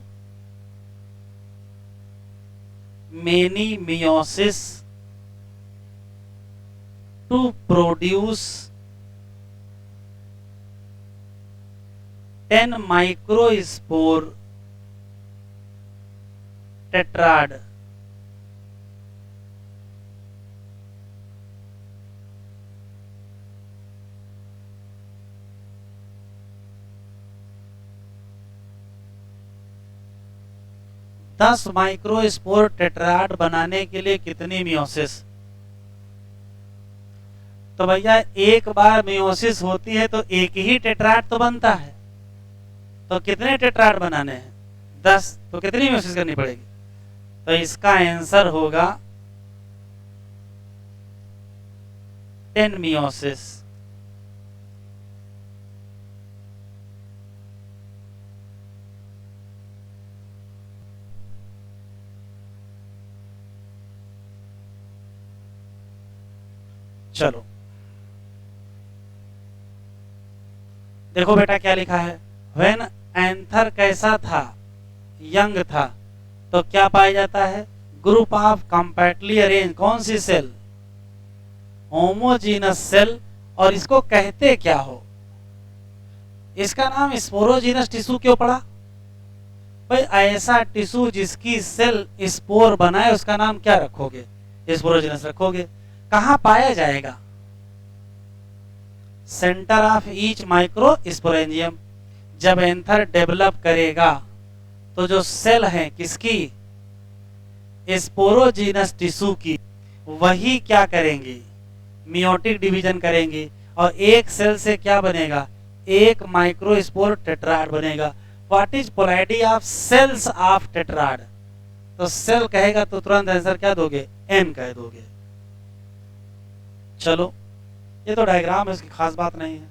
[SPEAKER 1] many meiosis to produce 10 microspore tetrad, दस माइक्रोस्पोर टेट्राड बनाने के लिए कितनी मियोसिस। तो भैया एक बार मियोसिस होती है तो एक ही टेट्राड तो बनता है, तो कितने टेट्राड बनाने हैं, 10, तो कितनी मियोसिस करनी पड़ेगी। तो इसका आंसर होगा 10 मियोसिस। चलो देखो बेटा क्या लिखा है, व्हेन एंथर कैसा था, यंग था, तो क्या पाया जाता है, ग्रुप ऑफ कंपैक्टली अरेंज, कौन सी सेल, होमोजीनस सेल। और इसको कहते क्या हो, इसका नाम स्पोरोजीनस टिश्यू क्यों पड़ा भाई, ऐसा टिश्यू जिसकी सेल स्पोर बनाए उसका नाम क्या रखोगे, स्पोरोजीनस रखोगे। कहां पाया जाएगा, centre of each micro sporangium. जब एंथर डेवलप करेगा तो जो सेल है किसकी, स्पोरोजीनस टिश्यू की, वही क्या करेंगी, मियोटिक डिवीजन करेंगी, और एक सेल से क्या बनेगा, एक माइक्रोस्पोर टेट्राड बनेगा। What is polarity of cells of tetrad, तो सेल कहेगा तो तुरंत आंसर क्या दोगे, एन कह दोगे। चलो ये तो डायग्राम है, इसकी खास बात नहीं है।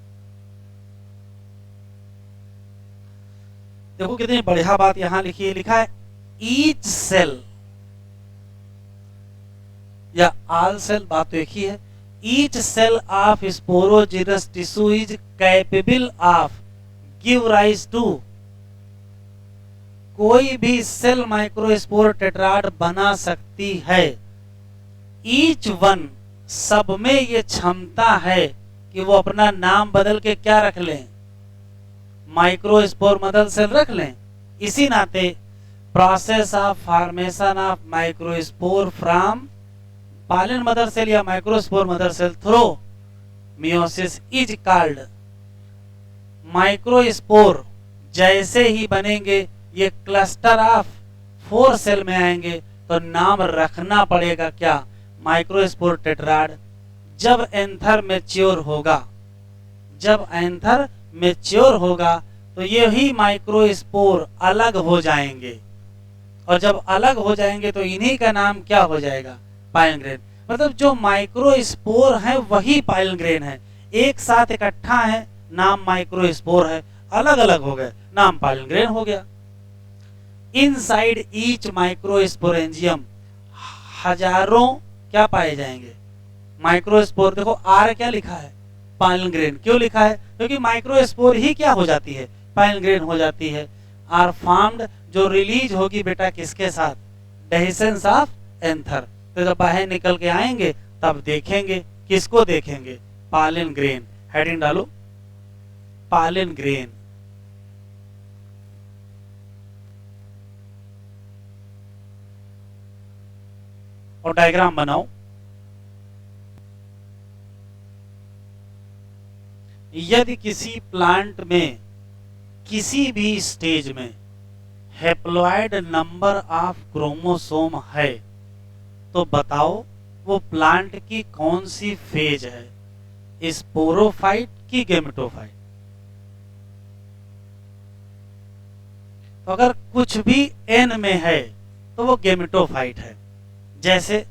[SPEAKER 1] देखो कितनी बढ़िया बात यहां लिखी है, लिखा है ईच सेल या ऑल सेल, बात तो एक ही है। Each cell of sporogenous tissue is capable of give rise to, कोई भी सेल माइक्रोस्पोर टेट्राड बना सकती है। ईच वन, सब में ये क्षमता है कि वो अपना नाम बदल के क्या रख लें, माइक्रोस्पोर मदर सेल रख लें। इसी नाते process of formation of microspore from pollen mother cell या microspore mother cell through meiosis is called microspore जैसे ही बनेंगे ये क्लस्टर ऑफ 4 सेल में आएंगे, तो नाम रखना पड़ेगा क्या, माइक्रोस्पोर टेट्राड। जब एंथर मैच्योर होगा, जब एंथर मैच्योर होगा तो यही माइक्रोस्पोर अलग हो जाएंगे, और जब अलग हो जाएंगे तो इन्हीं का नाम क्या हो जाएगा, पाइल ग्रेन। मतलब जो माइक्रोस्पोर है वही पाइल ग्रेन है, एक साथ इकट्ठा है नाम माइक्रोस्पोर है, अलग अलग हो गए नाम पाइल ग्रेन हो गया। इनसाइड ईच माइक्रोस्पोरेंजियम हजारों क्या पाए जाएंगे, माइक्रोस्पोर। देखो आर क्या लिखा है, पाइल ग्रेन। क्यों लिखा है, क्योंकि माइक्रोस्पोर ही क्या हो जाती है, पाइल ग्रेन हो जाती है। आर फॉर्म्ड जो रिलीज होगी बेटा किसके साथ, डेहिसेंस ऑफ एंथर। तो जब बाहर निकल के आएंगे तब देखेंगे, किसको देखेंगे, पालिन ग्रेन। हेडिंग डालो, पालिन ग्रेन। और डायग्राम बनाओ। यदि किसी प्लांट में किसी भी स्टेज में हैप्लॉइड नंबर ऑफ क्रोमोसोम है तो बताओ वो प्लांट की कौन सी फेज है, स्पोरोफाइट की गेमेटोफाइट। तो अगर कुछ भी एन में है तो वो गेमेटोफाइट है। जैसे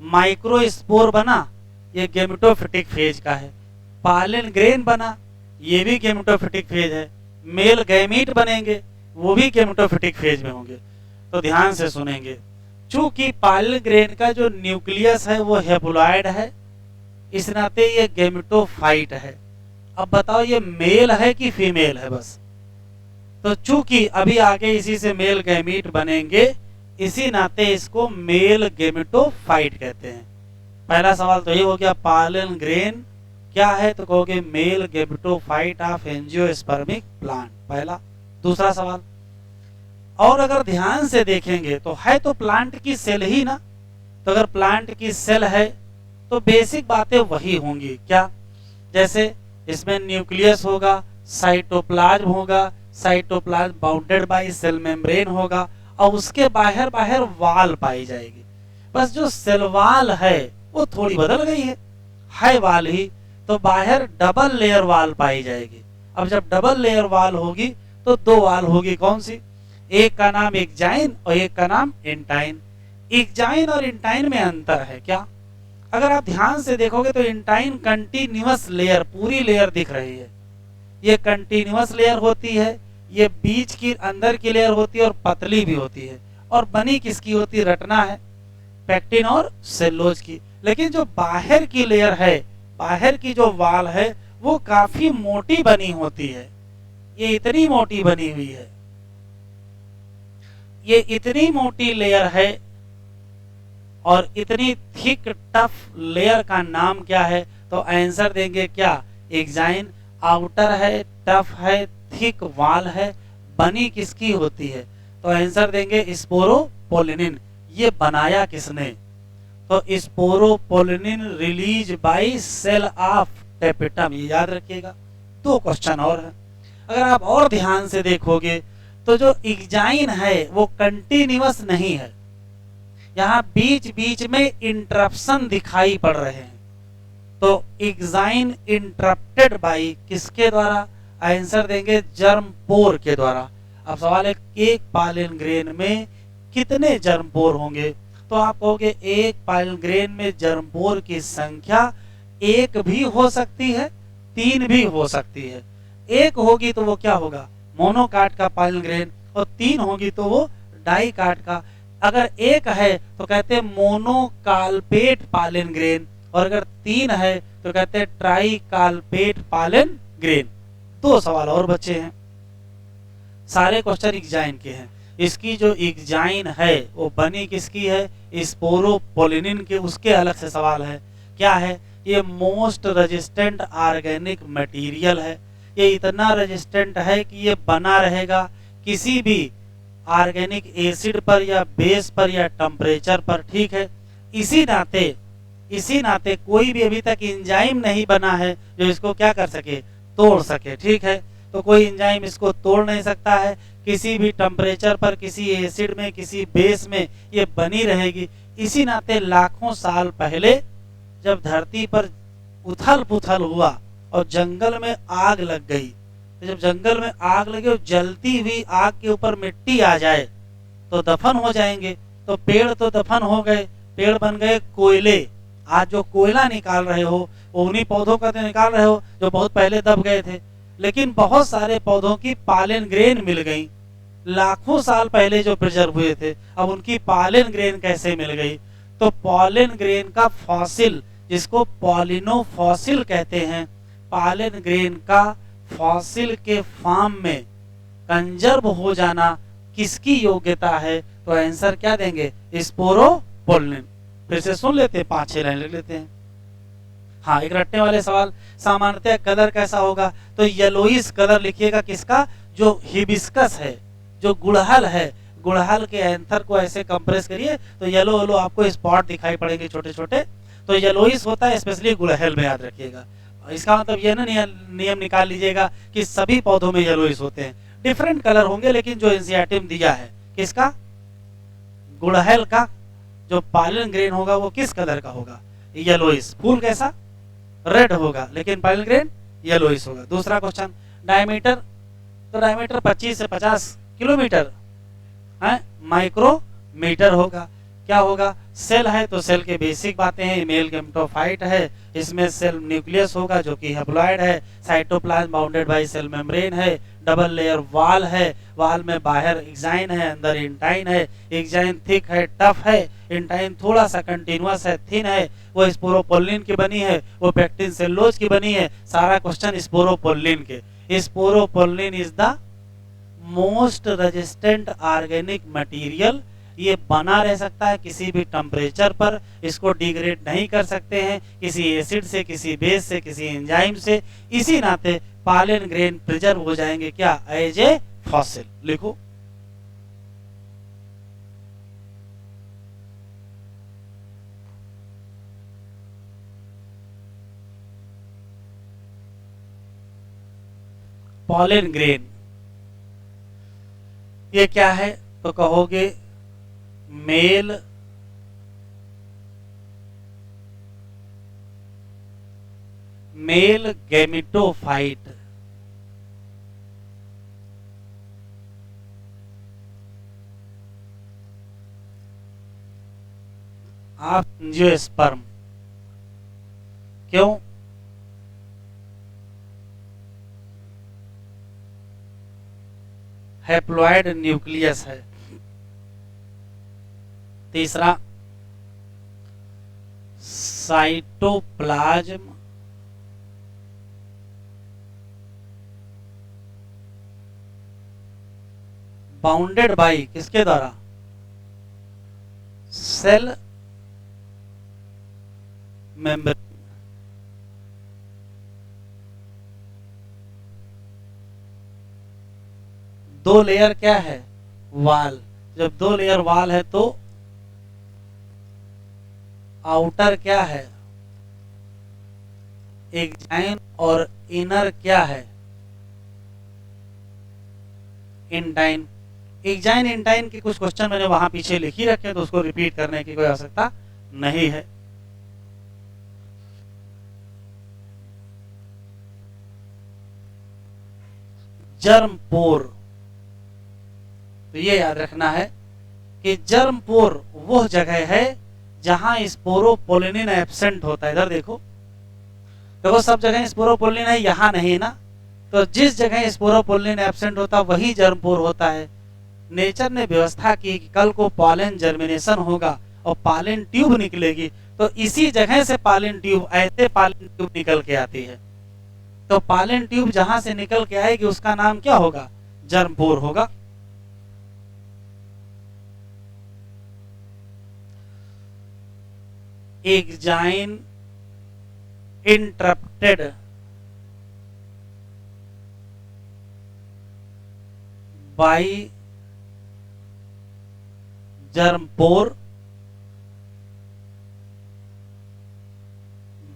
[SPEAKER 1] माइक्रोस्पोर बना, ये गेमेटोफिटिक फेज का है। पालिन ग्रेन बना, ये भी गेमेटोफिटिक फेज है। मेल गैमीट बनेंगे, वो भी गेमेटोफिटिक फेज में होंगे। तो ध्यान से सुनेंगे, चूंकि पालिन ग्रेन का जो न्यूक्लियस है वो हैप्लॉइड है, इस नाते ये गेमेटोफाइट है। अब बताओ ये मेल है कि फीमेल है, बस। तो चूंकि अभी आगे इसी से मेल गैमीट बनेंगे, इसी नाते इसको मेल गेमेटोफाइट कहते हैं। पहला सवाल तो ये हो गया, पालिन ग्रेन क्या है, तो कहोगे mail gametophyte of angiospermic plant, पहला। दूसरा सवाल, और अगर ध्यान से देखेंगे तो है तो प्लांट की सेल ही ना, तो अगर प्लांट की सेल है तो बेसिक बातें वही होंगी क्या, जैसे इसमें न्यूक्लियस होगा, साइटोप्लाज्म होगा, cytoplasm bounded by cell membrane होगा, और उसके बाहर बाहर वाल पाई जाएगी। बस जो सेल वाल है वो थोड़ी बदल गई है वाल ही, तो बाहर डबल लेयर वाल पाई जाएगी। अब जब डबल लेयर वाल होगी तो दो वाल होगी, कौन सी, एक का नाम एक्जाइन और एक का नाम इंटाइन। एक्जाइन और इंटाइन में अंतर है क्या, अगर आप ध्यान से देखोगे तो इंटाइन कंटिन्यूअस लेयर, पूरी लेयर दिख रही है, ये कंटिन्यूअस लेयर होती है, ये बीच की अंदर की लेयर होती है और पतली भी होती है, और बनी किसकी होती है, रटना है, पेक्टिन और सेल्लोज की। लेकिन जो बाहर की लेयर है, बाहर की जो वाल है वो काफी मोटी बनी होती है, ये इतनी मोटी बनी हुई है, ये इतनी मोटी लेयर है, और इतनी थिक टफ लेयर का नाम क्या है, तो आंसर देंगे क्या, एक्जाइन। आउटर है, टफ है, थिक वाल है, बनी किसकी होती है, तो आंसर देंगे स्पोरोपोलिनिन। ये बनाया किसने, तो sporopollenin release by cell of tapetum, ये याद रखिएगा। दो क्वेश्चन और है, अगर आप और ध्यान से देखोगे तो जो एक्जाइन है वो कंटिन्यूअस नहीं है, यहाँ बीच बीच में इंटरप्शन दिखाई पड़ रहे हैं, तो एक्जाइन इंटरप्टेड बाय किसके द्वारा, आंसर देंगे जर्म पोर के द्वारा। अब सवाल है एक पालिन ग्रेन में कितने जर्म पोर होंगे, तो आप कहोगे एक पालिन ग्रेन में जर्म पोर की संख्या एक भी हो सकती है, तीन भी हो सकती है। एक होगी तो वो क्या होगा, मोनोकाट का पालिन ग्रेन, और तीन होगी तो वो डाइकाट का। अगर एक है तो कहते हैं मोनोकाल्पेट पालिन ग्रेन, और अगर तीन है तो कहते हैं ट्राइकाल्पेट पालिन ग्रेन। दो सवाल और बचे हैं, सारे क्वेश्चन एक्जाइन के हैं। इसकी जो एक्जाइन है वो बनी किसकी है, स्पोरोपोलिनिन के, उसके अलग से सवाल है। क्या है, ये मोस्ट रेजिस्टेंट ऑर्गेनिक मटेरियल है, ये इतना रेजिस्टेंट है कि ये बना रहेगा किसी भी ऑर्गेनिक एसिड पर या बेस पर या टेम्परेचर पर, ठीक है। इसी नाते कोई भी अभी तक एंजाइम नहीं बना है जो इसको क्या कर सके, तोड़ सके, ठीक है। तो कोई एंजाइम इसको तोड़ नहीं सकता है। किसी भी टेम्परेचर पर, किसी एसिड में, किसी बेस में ये बनी रहेगी। इसी नाते लाखों साल पहले जब धरती पर उथल पुथल हुआ और जंगल में आग लग गई, तो जब जंगल में आग लगे और जलती हुई आग के ऊपर मिट्टी आ जाए तो दफन हो जाएंगे। तो पेड़ तो दफन हो गए, पेड़ बन गए कोयले। आज जो कोयला निकाल रहे हो वो उन्हीं पौधों का तो निकाल रहे हो जो बहुत पहले दब गए थे। लेकिन बहुत सारे पौधों की पॉलन ग्रेन मिल गई, लाखों साल पहले जो प्रिजर्व हुए थे, अब उनकी पॉलन ग्रेन कैसे मिल गई? तो पॉलन ग्रेन का फॉसिल, जिसको पॉलिनो फॉसिल कहते हैं, पॉलन ग्रेन का फॉसिल के फॉर्म में कंजर्व हो जाना किसकी योग्यता है? तो आंसर क्या देंगे? स्पोरोपोलिन। फिर से सुन लेते हैं, 5-6 लाइन लिख लेते हैं। हाँ, एक रटने वाले सवाल। सामान्यतः कलर कैसा होगा? तो येलोइश कलर लिखिएगा किसका? जो हिबिस्कस है, जो गुड़हल है, गुड़हल के एंथर को ऐसे कंप्रेस करिए तो येलो येलो आपको स्पॉट दिखाई पड़ेंगे छोटे छोटे। तो येलोइश होता है स्पेशली गुड़हल में, याद रखिएगा। इसका मतलब ये ना नियम निकाल लीजिएगा कि सभी पौधों में येलोइश होते हैं। डिफरेंट कलर होंगे, लेकिन जो एनसीईआरटी में दिया है किसका? गुड़हल का जो पॉलन ग्रेन होगा वो किस कलर का होगा? येलोइश। फूल कैसा? रेड होगा, लेकिन पॉलन ग्रेन येलोइश होगा। दूसरा क्वेश्चन, डायमीटर। तो डायमीटर 25 से 50 किलोमीटर है, माइक्रोमीटर होगा। क्या होगा? सेल है तो सेल के बेसिक बातें हैं। मेल गैमेटोफाइट है, इसमें सेल न्यूक्लियस होगा जो कि हैप्लॉइड है। Cytoplasm bounded by cell membrane है। डबल लेयर वाल है, वाल में बाहर एक्साइन है, अंदर इंटाइन है। एक्साइन थिक है, टफ है। इंटाइन थोड़ा सा कंटिन्यूअस है, थिन है। वो स्पोरोपोलिन की बनी है, वो पेक्टिन सेलुलोज की बनी है। सारा क्वेश्चन स्पोरोपोलिन के। Sporopollenin is the most resistant organic material. ये बना रह सकता है किसी भी टेम्परेचर पर, इसको डिग्रेड नहीं कर सकते हैं किसी एसिड से, किसी बेस से, किसी एंजाइम से। इसी नाते पॉलन ग्रेन प्रिजर्व हो जाएंगे क्या? As a fossil. लिखो। पॉलन ग्रेन ये क्या है? तो कहोगे मेल गैमेटोफाइट। आप एंजियोस्पर्म। क्यों? हैप्लॉइड न्यूक्लियस है। तीसरा, साइटोप्लाज्म बाउंडेड बाय किसके द्वारा? Cell membrane. दो लेयर क्या है? वाल। जब दो लेयर वाल है तो आउटर क्या है? एक्साइन। और इनर क्या है? इंटाइन। एक्साइन इंटाइन के कुछ क्वेश्चन मैंने वहां पीछे लिख ही रखे, तो उसको रिपीट करने की कोई आवश्यकता नहीं है। जर्म पोर, तो ये याद रखना है कि जर्म पोर वो जगह है जहां स्पोरोपोलिन एब्सेंट होता है। इधर देखो, देखो सब जगह स्पोरोपोलिन है, यहां नहीं ना। तो जिस जगह स्पोरोपोलिन एब्सेंट होता वही जर्म पोर होता है। नेचर ने व्यवस्था की कि कल को पॉलन जर्मिनेशन होगा और पॉलन ट्यूब निकलेगी, तो इसी जगह से पॉलन ट्यूब, ऐसे पॉलन ट्यूब निकल के आती है। तो पॉलन ट्यूब जहां से निकल के आएगी उसका नाम क्या होगा? जर्म पोर होगा। Exine interrupted by germ pore.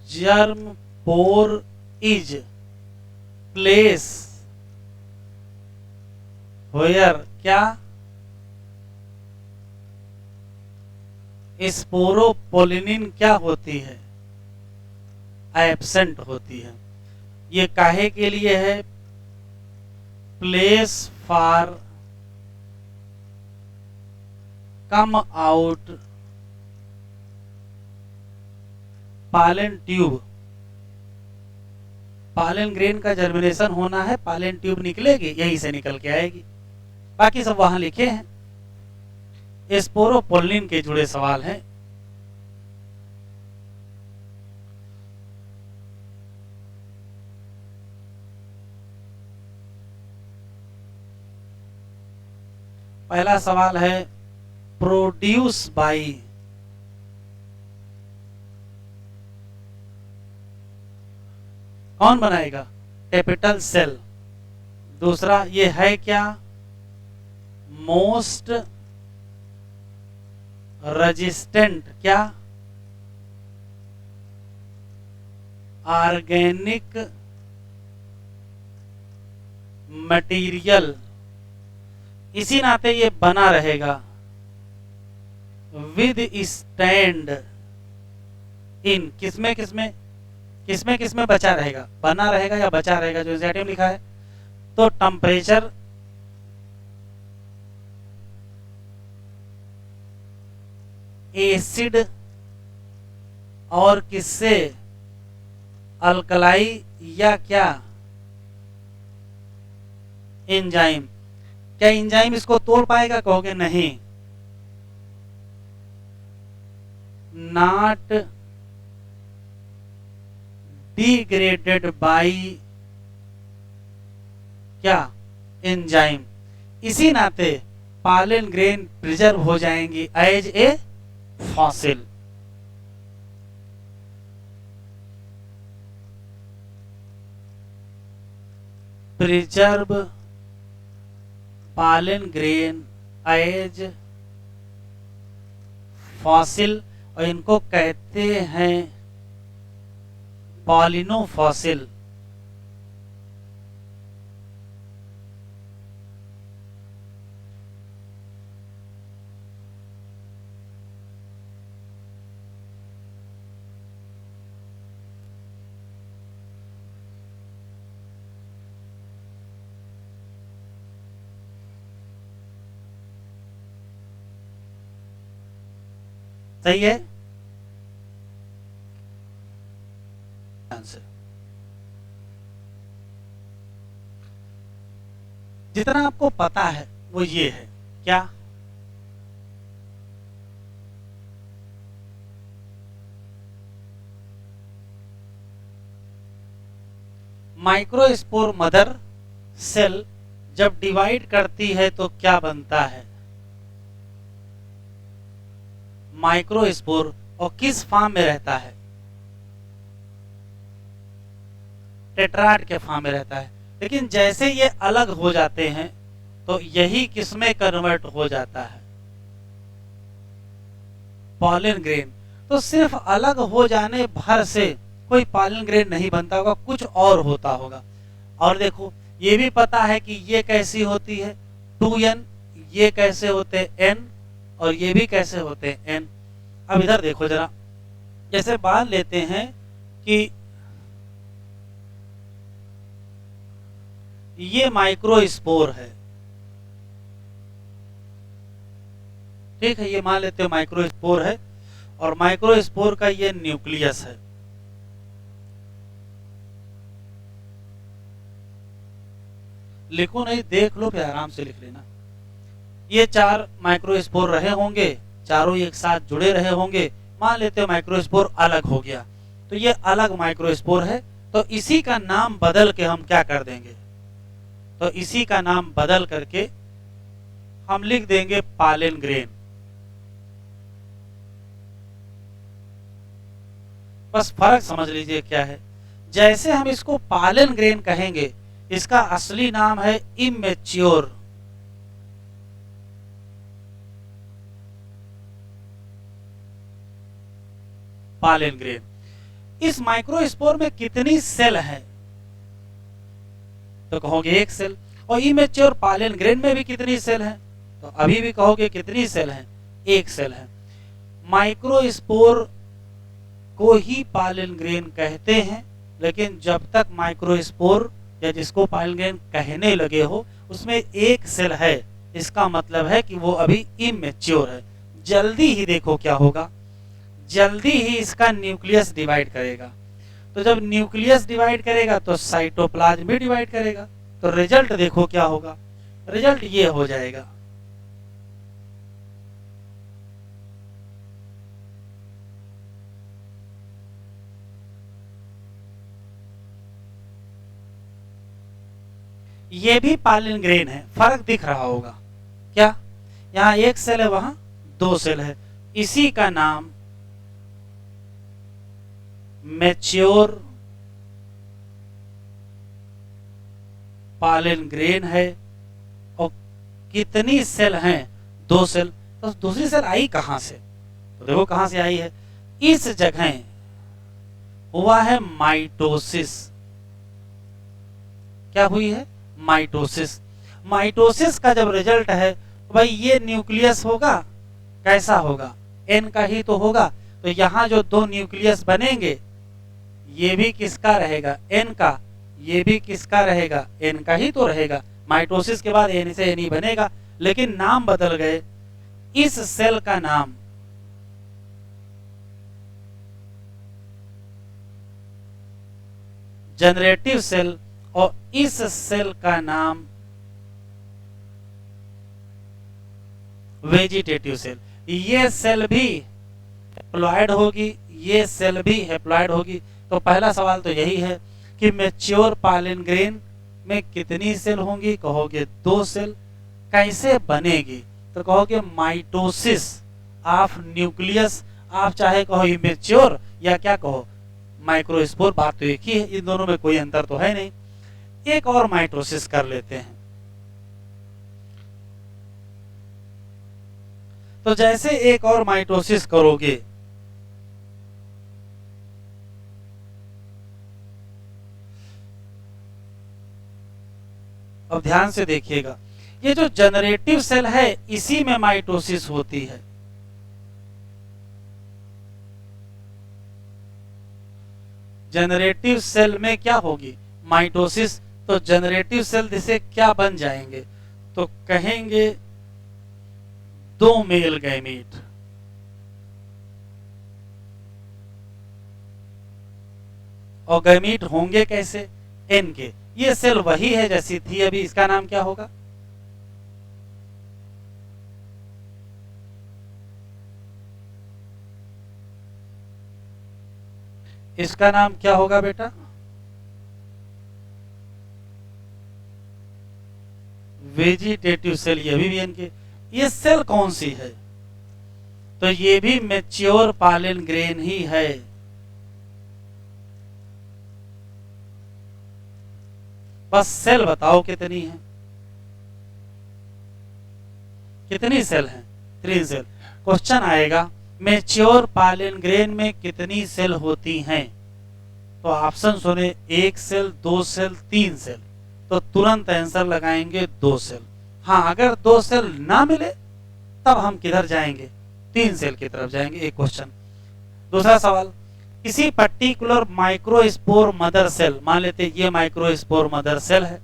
[SPEAKER 1] Germ pore is place where क्या, स्पोरोपोलिनिन क्या होती है, एब्सेंट होती है। ये काहे के लिए है, प्लेस फॉर कम आउट पालन ट्यूब, पालन ग्रेन का जर्मिनेशन होना है, पालन ट्यूब निकलेगी, यहीं से निकल के आएगी। बाकी सब वहां लिखे हैं। स्पोरोपोलिन के जुड़े सवाल हैं। पहला सवाल है प्रोड्यूस बाई, कौन बनाएगा, कैपिटल सेल। दूसरा ये है क्या, मोस्ट रेजिस्टेंट क्या, ऑर्गेनिक मटेरियल, इसी नाते ये बना रहेगा, विद स्टैंड इन, किसमें किसमें किसमें किसमें बचा रहेगा, बना रहेगा या बचा रहेगा, जो एजेटिव लिखा है। तो टेम्परेचर, एसिड और किससे, अल्कलाई या क्या, एंजाइम। क्या एंजाइम इसको तोड़ पाएगा, कहोगे नहीं, नॉट डिग्रेडेड बाई क्या, एंजाइम। इसी नाते पालन ग्रेन प्रिजर्व हो जाएंगी एज ए फॉसिल। प्रिजर्व पालन ग्रेन एज फॉसिल, और इनको कहते हैं पॉलिनोफॉसिल। सही है आंसर। जितना आपको पता है वो ये है, क्या, माइक्रोस्पोर मदर सेल जब डिवाइड करती है तो क्या बनता है, माइक्रोस्पोर, और किस फॉर्म में रहता है, टेट्राड के फॉर्म में रहता है। लेकिन जैसे ये अलग हो जाते हैं तो यही किसमें कन्वर्ट हो जाता है, पॉलन ग्रेन। तो सिर्फ अलग हो जाने भर से कोई पॉलन ग्रेन नहीं बनता होगा, कुछ और होता होगा। और देखो ये भी पता है कि ये कैसी होती है 2n, ये कैसे होते हैं n, और ये भी कैसे होते हैं n। अब इधर देखो जरा, जैसे मान लेते हैं कि ये माइक्रोस्पोर है, ठीक है, ये मान लेते हैं माइक्रोस्पोर है, और माइक्रोस्पोर का ये न्यूक्लियस है। लिखो नहीं, देख लो फिर आराम से लिख लेना। ये 4 माइक्रोस्पोर रहे होंगे, चारों एक साथ जुड़े रहे होंगे, मान लेते हो माइक्रोस्पोर अलग हो गया, तो ये अलग माइक्रोस्पोर है, तो इसी का नाम बदल के हम क्या कर देंगे, तो इसी का नाम बदल करके हम लिख देंगे पॉलन ग्रेन। बस फर्क समझ लीजिए क्या है, जैसे हम इसको पॉलन ग्रेन कहेंगे, इसका असली नाम है इमेच्योर, पॉलन ग्रेन। इस माइक्रोस्पोर में कितनी सेल है, तो कहोगे एक सेल, और इमेच्योर पालन ग्रेन में भी कितनी सेल हैं? तो अभी भी कहोगे कितनी सेल हैं? एक सेल है। माइक्रोस्पोर को ही पालन ग्रेन कहते हैं, लेकिन जब तक माइक्रोस्पोर या जिसको पालन ग्रेन कहने लगे हो उसमें एक सेल है, इसका मतलब है कि वो अभी इमेच्योर है। जल्दी ही देखो क्या होगा, जल्दी ही इसका न्यूक्लियस डिवाइड करेगा। तो जब न्यूक्लियस डिवाइड करेगा तो साइटोप्लाज्म भी डिवाइड करेगा। तो रिजल्ट देखो क्या होगा, रिजल्ट ये हो जाएगा। ये भी पालन ग्रेन है, फर्क दिख रहा होगा क्या? यहाँ एक सेल है, वहां दो सेल है। इसी का नाम मैच्योर पालन ग्रेन है। और कितनी सेल हैं? दो सेल। तो दूसरी सेल आई कहां से? तो देखो कहां से आई है, इस जगह हुआ है माइटोसिस। क्या हुई है? माइटोसिस। माइटोसिस का जब रिजल्ट है तो भाई ये न्यूक्लियस होगा, कैसा होगा? एन का ही तो होगा। तो यहां जो दो न्यूक्लियस बनेंगे ये भी किसका रहेगा? एन का। ये भी किसका रहेगा? एन का ही तो रहेगा। माइटोसिस के बाद एन से एन ही बनेगा, लेकिन नाम बदल गए। इस सेल का नाम जनरेटिव सेल और इस सेल का नाम वेजिटेटिव सेल। ये सेल भी हैप्लॉइड होगी, ये सेल भी हैप्लॉइड होगी। तो पहला सवाल तो यही है कि मैच्योर पालन ग्रेन में कितनी सेल होंगी? कहोगे दो सेल। कैसे बनेगी? तो कहोगे माइटोसिस ऑफ न्यूक्लियस। आप चाहे कहो इमेच्योर या क्या कहो माइक्रोस्पोर, बात तो एक ही है, इन दोनों में कोई अंतर तो है नहीं। एक और माइटोसिस कर लेते हैं। तो जैसे एक और माइटोसिस करोगे अब ध्यान से देखिएगा, ये जो जनरेटिव सेल है इसी में माइटोसिस होती है। जनरेटिव सेल में क्या होगी? माइटोसिस। तो जनरेटिव सेल जिसे क्या बन जाएंगे? तो कहेंगे दो मेल गैमीट। और गैमीट होंगे कैसे? एन के। ये सेल वही है जैसी थी अभी, इसका नाम क्या होगा? इसका नाम क्या होगा बेटा? Vegetative cell. ये भी एन के। ये सेल कौन सी है? तो ये भी मैच्योर पालन ग्रेन ही है। बस सेल बताओ कितनी है? कितनी सेल है? 3 सेल। क्वेश्चन आएगा मैच्योर पालन ग्रेन में कितनी सेल होती हैं? तो ऑप्शन सुने, 1 सेल, 2 सेल, 3 सेल। तो तुरंत आंसर लगाएंगे 2 सेल। हाँ, अगर 2 सेल ना मिले तब हम किधर जाएंगे? 3 सेल की तरफ जाएंगे। एक क्वेश्चन। दूसरा सवाल, किसी पर्टिकुलर माइक्रोस्पोर मदर सेल, मान लेते ये माइक्रोस्पोर मदर सेल है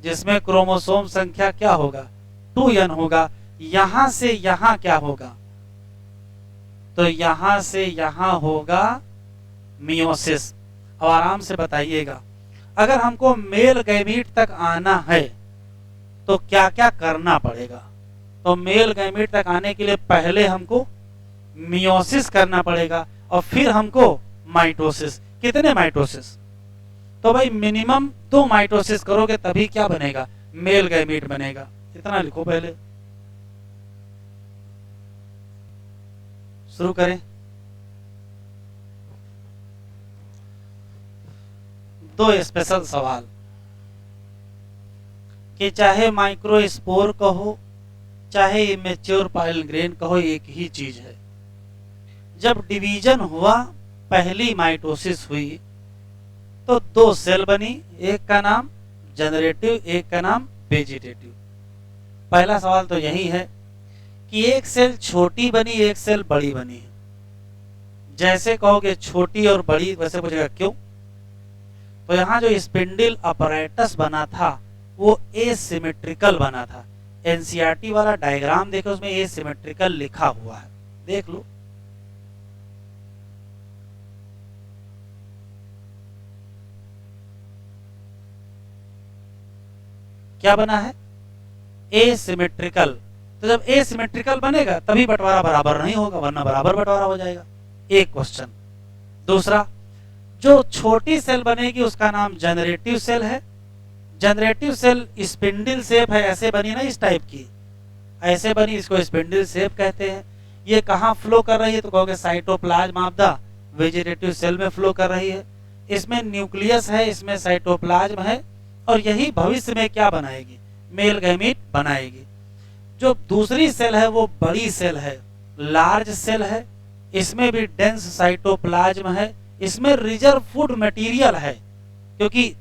[SPEAKER 1] जिसमें क्रोमोसोम संख्या क्या होगा? 2n होगा। यहां से यहां क्या होगा? तो यहां से यहां होगा मियोसिस। अब आराम से बताइएगा, अगर हमको मेल गैमीट तक आना है तो क्या क्या करना पड़ेगा? तो मेल गैमीट तक आने के लिए पहले हमको मियोसिस करना पड़ेगा और फिर हमको माइटोसिस। कितने माइटोसिस? तो भाई मिनिमम 2 माइटोसिस करोगे तभी क्या बनेगा? मेल गैमीट बनेगा। इतना लिखो पहले। शुरू करें। दो स्पेशल सवाल कि चाहे माइक्रोस्पोर कहो चाहे इमेच्योर पालन ग्रेन कहो, एक ही चीज है। जब डिवीजन हुआ, पहली माइटोसिस हुई तो 2 सेल बनी। एक का नाम जनरेटिव, एक का नाम वेजिटेटिव। पहला सवाल तो यही है कि एक सेल छोटी बनी, एक सेल बड़ी बनी है। जैसे कहोगे छोटी और बड़ी, वैसे पूछेगा क्यों। तो यहाँ जो स्पिंडल अपरेटस बना था वो एसिमेट्रिकल बना था। एनसीईआरटी वाला डायग्राम देखो, उसमें एसिमेट्रिकल लिखा हुआ है, देख लो। क्या बना है? एसिमेट्रिकल। तो जब एसिमेट्रिकल बनेगा तभी बंटवारा बराबर नहीं होगा, वरना बराबर बंटवारा हो जाएगा। एक क्वेश्चन। दूसरा, जो छोटी सेल बनेगी उसका नाम जनरेटिव सेल है। जनरेटिव सेल स्पिंडल शेप है, ऐसे बनी ना, इस टाइप की ऐसे बनी, इसको स्पिंडल शेप कहते हैं। ये कहाँ फ्लो कर रही है? तो कहोगे cytoplasm of the vegetative cell में फ्लो कर रही है। इसमें न्यूक्लियस है, इसमें साइटोप्लाज्म है, और यही भविष्य में क्या बनाएगी? मेल गैमीट बनाएगी। जो दूसरी सेल है वो बड़ी सेल है, लार्ज सेल है। इसमें भी डेंस साइटोप्लाज्म है, इसमें रिजर्व फूड मटेरियल है, क्योंकि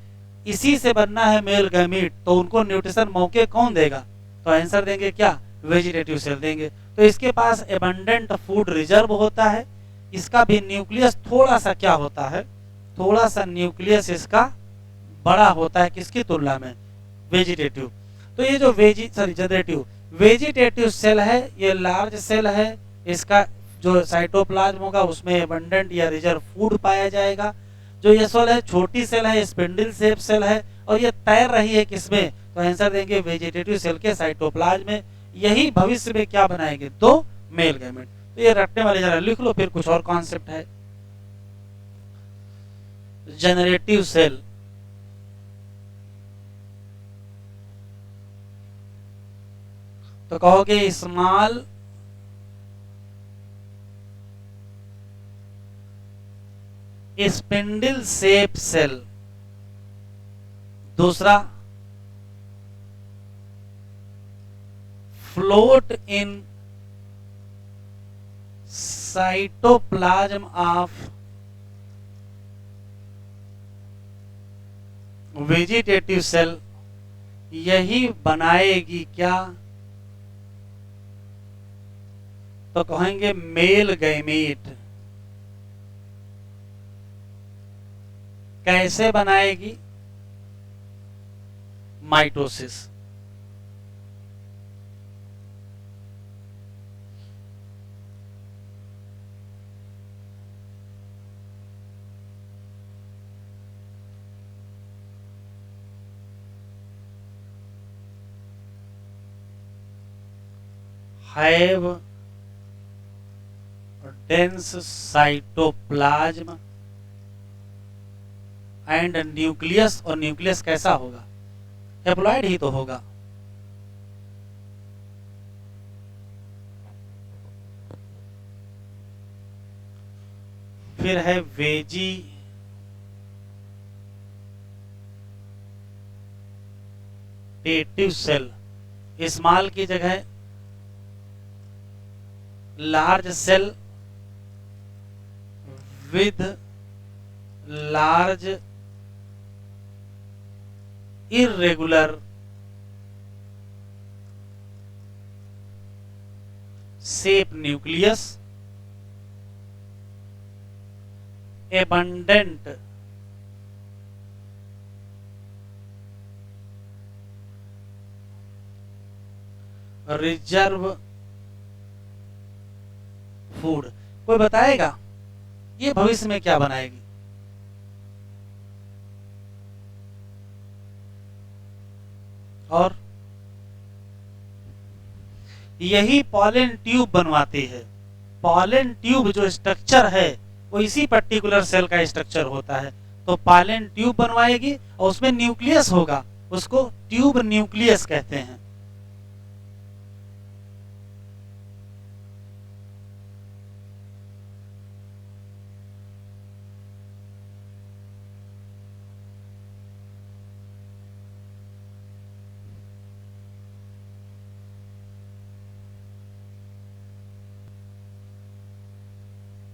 [SPEAKER 1] इसी से बनना है मेल गैमीट। तो उनको न्यूट्रिशन मौके कौन देगा? तो आंसर देंगे क्या? वेजिटेटिव सेल देंगे। तो इसके पास एबंडेंट फूड रिजर्व होता है। इसका भी न्यूक्लियस थोड़ा सा क्या होता है? थोड़ा सा न्यूक्लियस इसका बड़ा होता है, किसकी तुलना में? वेजिटेटिव। तो ये जो जनरेटिव वेजिटेटिव सेल है, ये लार्ज सेल है। इसका जो साइटोप्लाज्म होगा उसमें एबंडेंट या रिजर्व फूड पाया जाएगा। जो ये सेल है छोटी सेल है, स्पिंडल शेप सेल है, और ये तैर रही है किसमें? तो आंसर देंगे वेजिटेटिव सेल के साइटोप्लाज्म में। यही भविष्य में क्या बनाएंगे? दो मेल गैमेट। तो ये रटने वाले जरा लिख लो, फिर कुछ और कॉन्सेप्ट है। जनरेटिव सेल, तो कहोगे स्मॉल स्पिंडल शेप सेल। दूसरा, float in cytoplasm of vegetative cell. यही बनाएगी क्या? तो कहेंगे मेल गैमीट। कैसे बनाएगी? Mitosis. Have dense cytoplasm and nucleus. और न्यूक्लियस कैसा होगा? हैप्लॉइड ही तो होगा। फिर है वेजिटेटिव सेल। स्मॉल की जगह large cell with large irregular shape nucleus, abundant reserve food। कोई बताएगा ये भविष्य में क्या बनाएगी? और यही पॉलन ट्यूब बनवाती है। पॉलन ट्यूब जो स्ट्रक्चर है वो इसी पर्टिकुलर सेल का स्ट्रक्चर होता है। तो पॉलन ट्यूब बनवाएगी और उसमें न्यूक्लियस होगा, उसको ट्यूब न्यूक्लियस कहते हैं।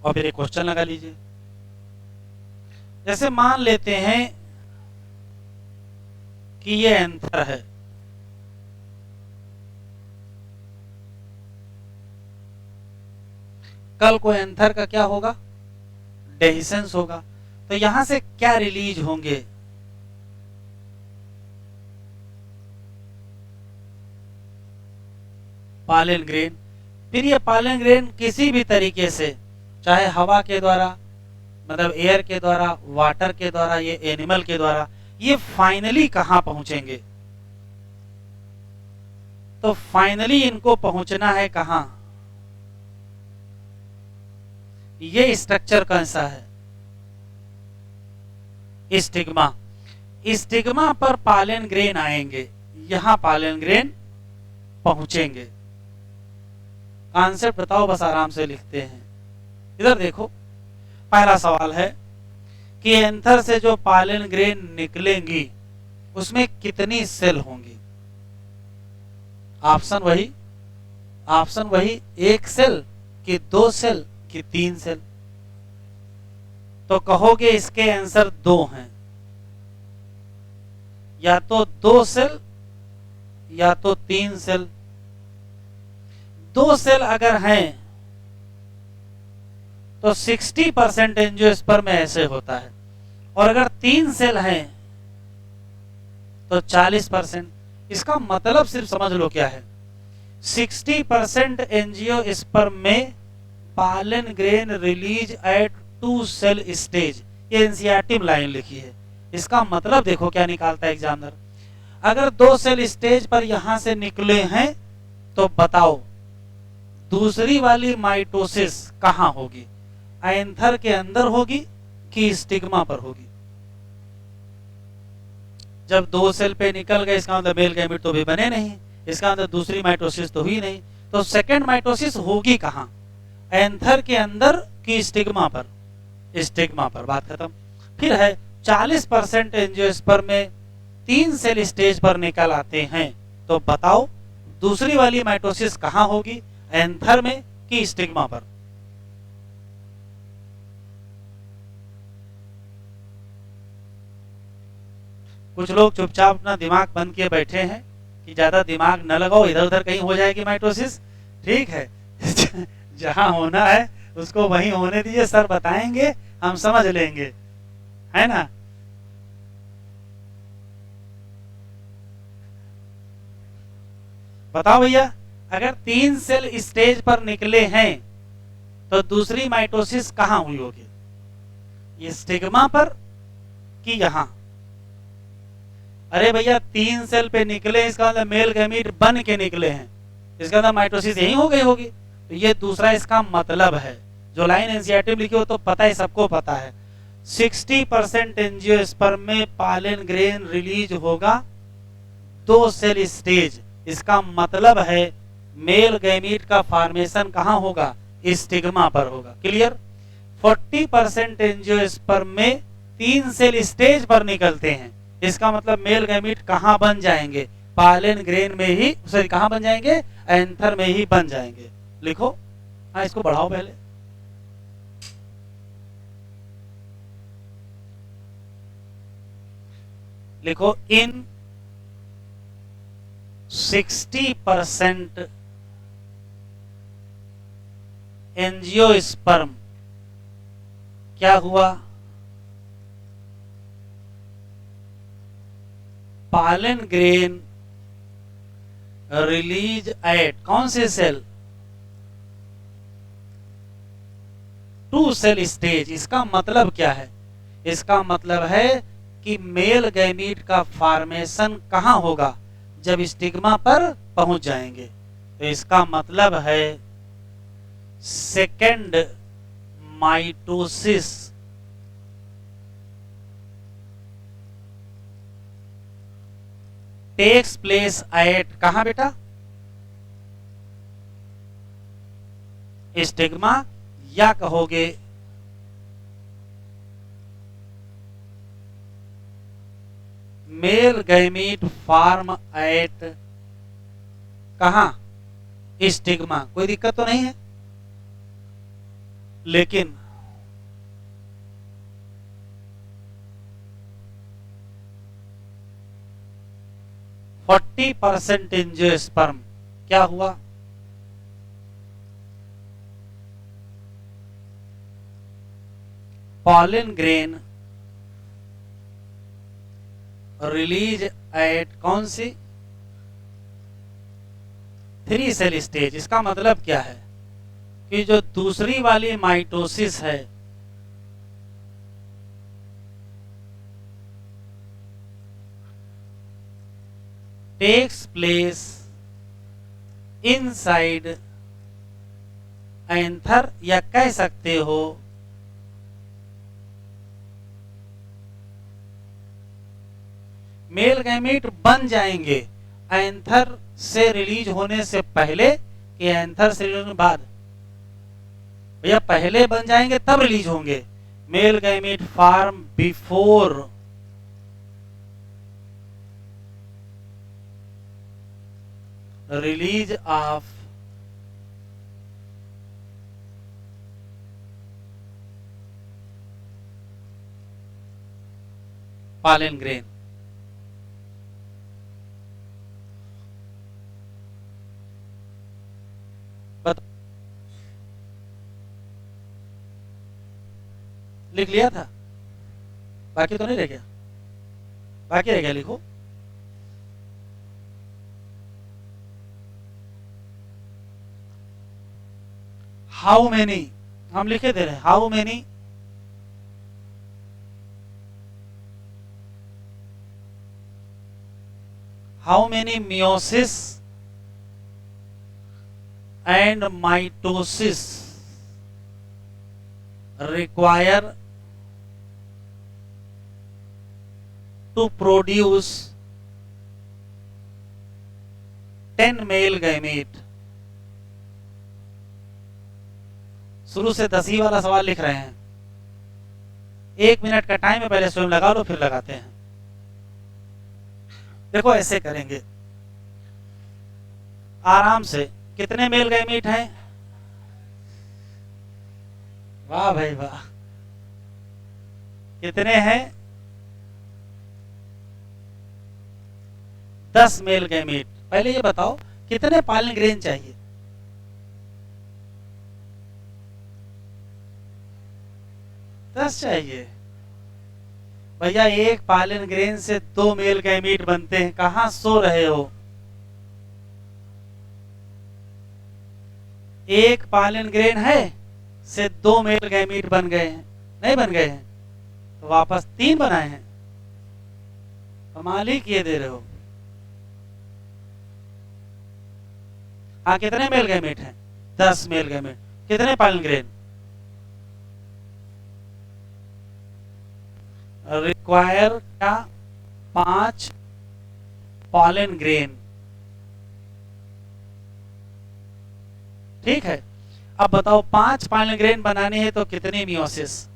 [SPEAKER 1] और फिर एक क्वेश्चन लगा लीजिए। जैसे मान लेते हैं कि ये एंथर है। कल को एंथर का क्या होगा? डेहिसेंस होगा। तो यहां से क्या रिलीज होंगे? पालन ग्रेन। फिर ये पालन ग्रेन किसी भी तरीके से, चाहे हवा के द्वारा, मतलब एयर के द्वारा, वाटर के द्वारा, ये एनिमल के द्वारा, ये फाइनली कहां पहुंचेंगे? तो फाइनली इनको पहुंचना है कहां? ये स्ट्रक्चर कैसा है? स्टिग्मा। स्टिग्मा पर पालन ग्रेन आएंगे, यहां पालन ग्रेन पहुंचेंगे। कॉन्सेप्ट बताओ, बस आराम से लिखते हैं। इधर देखो, पहला सवाल है कि एंथर से जो पालन ग्रेन निकलेंगी उसमें कितनी सेल होंगी? ऑप्शन वही, एक सेल कि दो सेल कि तीन सेल? तो कहोगे इसके आंसर दो हैं, या तो दो सेल या तो तीन सेल। दो सेल अगर हैं तो 60% एंजियोस्पर्म में ऐसे होता है, और अगर तीन सेल हैं तो 40%। इसका मतलब सिर्फ समझ लो क्या है। 60% एंजियोस्पर्म में pollen grain release at two cell stage, ये एनसीईआरटी में लाइन लिखी है। इसका मतलब देखो क्या निकालता है एग्जामिनर। अगर दो सेल स्टेज पर यहां से निकले हैं तो बताओ दूसरी वाली माइटोसिस कहां होगी? एंथर के अंदर होगी कि स्टिग्मा पर होगी? जब दो सेल पे निकल गए इसका मतलब मेल गैमेट तो भी बने नहीं, इसका मतलब दूसरी माइटोसिस तो हुई नहीं। तो सेकंड माइटोसिस होगी कहां? एंथर के अंदर कि स्टिग्मा पर? स्टिग्मा पर, बात खत्म। फिर है 40% एंजियोस्पर्म में तीन सेल स्टेज पर निकल आते हैं, तो बताओ दूसरी वाली माइटोसिस कहां होगी? एंथर में कि स्टिग्मा पर? कुछ लोग चुपचाप अपना दिमाग बंद किए बैठे हैं कि ज्यादा दिमाग न लगाओ, इधर उधर कहीं हो जाएगी माइटोसिस। ठीक है जहां होना है उसको वहीं होने दीजिए, सर बताएंगे, हम समझ लेंगे, है ना। बताओ भैया, अगर तीन सेल स्टेज पर निकले हैं तो दूसरी माइटोसिस कहां हुई होगी? ये स्टिग्मा पर कि यहां? अरे भैया, तीन सेल पे निकले, इसका मतलब मेल गैमीट बन के निकले हैं, इसका मतलब माइटोसिस यही हो गई होगी। तो ये दूसरा इसका मतलब है। जो लाइन एनसीईआरटी में लिखी हो तो पता है, सबको पता है। 60% एंजियोस्पर्म में पालन ग्रेन रिलीज होगा दो सेल स्टेज। इसका मतलब है मेल गैमीट का फॉर्मेशन कहां होगा? स्टिग्मा पर होगा। क्लियर। 40% एंजियोस्पर्म में तीन सेल स्टेज पर निकलते हैं, इसका मतलब मेल गैमीट कहां बन जाएंगे? पालन ग्रेन में ही, सॉरी कहां बन जाएंगे? एंथर में ही बन जाएंगे। लिखो, हाँ इसको बढ़ाओ पहले। लिखो, इन 60% एंजियोस्पर्म क्या हुआ? पालन ग्रेन रिलीज एट कौन से सेल? To cell stage. इसका मतलब क्या है? इसका मतलब है कि मेल गैमीट का फॉर्मेशन कहां होगा? जब स्टिग्मा पर पहुंच जाएंगे। तो इसका मतलब है second mitosis takes place at कहां बेटा? स्टिग्मा, या कहोगे मेल गैमीट फॉर्म एट कहां? स्टिग्मा। कोई दिक्कत तो नहीं है, लेकिन 40% एंजियोस्पर्म क्या हुआ? पॉलन ग्रेन रिलीज एट कौन सी? 3 सेल स्टेज। इसका मतलब क्या है कि जो दूसरी वाली माइटोसिस है टेक्स प्लेस इनसाइड एंथर, या कह सकते हो मेल गैमीट बन जाएंगे एंथर से रिलीज होने से पहले कि एंथर से रिलीज होने के बाद? भैया पहले बन जाएंगे तब रिलीज होंगे। Mail gamete form before release of pollen grain. लिख लिया था? बाकी तो नहीं रह गया? बाकी रह गया, लिखो। हाउ मेनी, हम लिखे दे रहे हैं, how many meiosis and mitosis require to produce 10 male gamete? शुरू से 10 ही वाला सवाल लिख रहे हैं। 1 मिनट का टाइम है, पहले स्वयं लगा लो फिर लगाते हैं। देखो ऐसे करेंगे आराम से। कितने मेल गैमीट हैं? वाह भाई वाह, कितने हैं? 10 मेल गैमीट। पहले ये बताओ कितने पॉलन ग्रेन चाहिए? 10 चाहिए। भैया एक पॉलन ग्रेन से 2 मेल गैमीट बनते हैं, कहां सो रहे हो? एक पॉलन ग्रेन है से 2 मेल गैमीट बन गए हैं, नहीं बन गए हैं तो वापस 3 बनाए हैं। कमाल ही किए दे रहे हो। हाँ, कितने मेल गैमीट हैं? 10 मेल गैमीट। कितने पॉलन ग्रेन? रिक्वायर क्या? 5 पॉलन ग्रेन। ठीक है, अब बताओ 5 पॉलन ग्रेन बनाने हैं तो कितनी मियोसिस?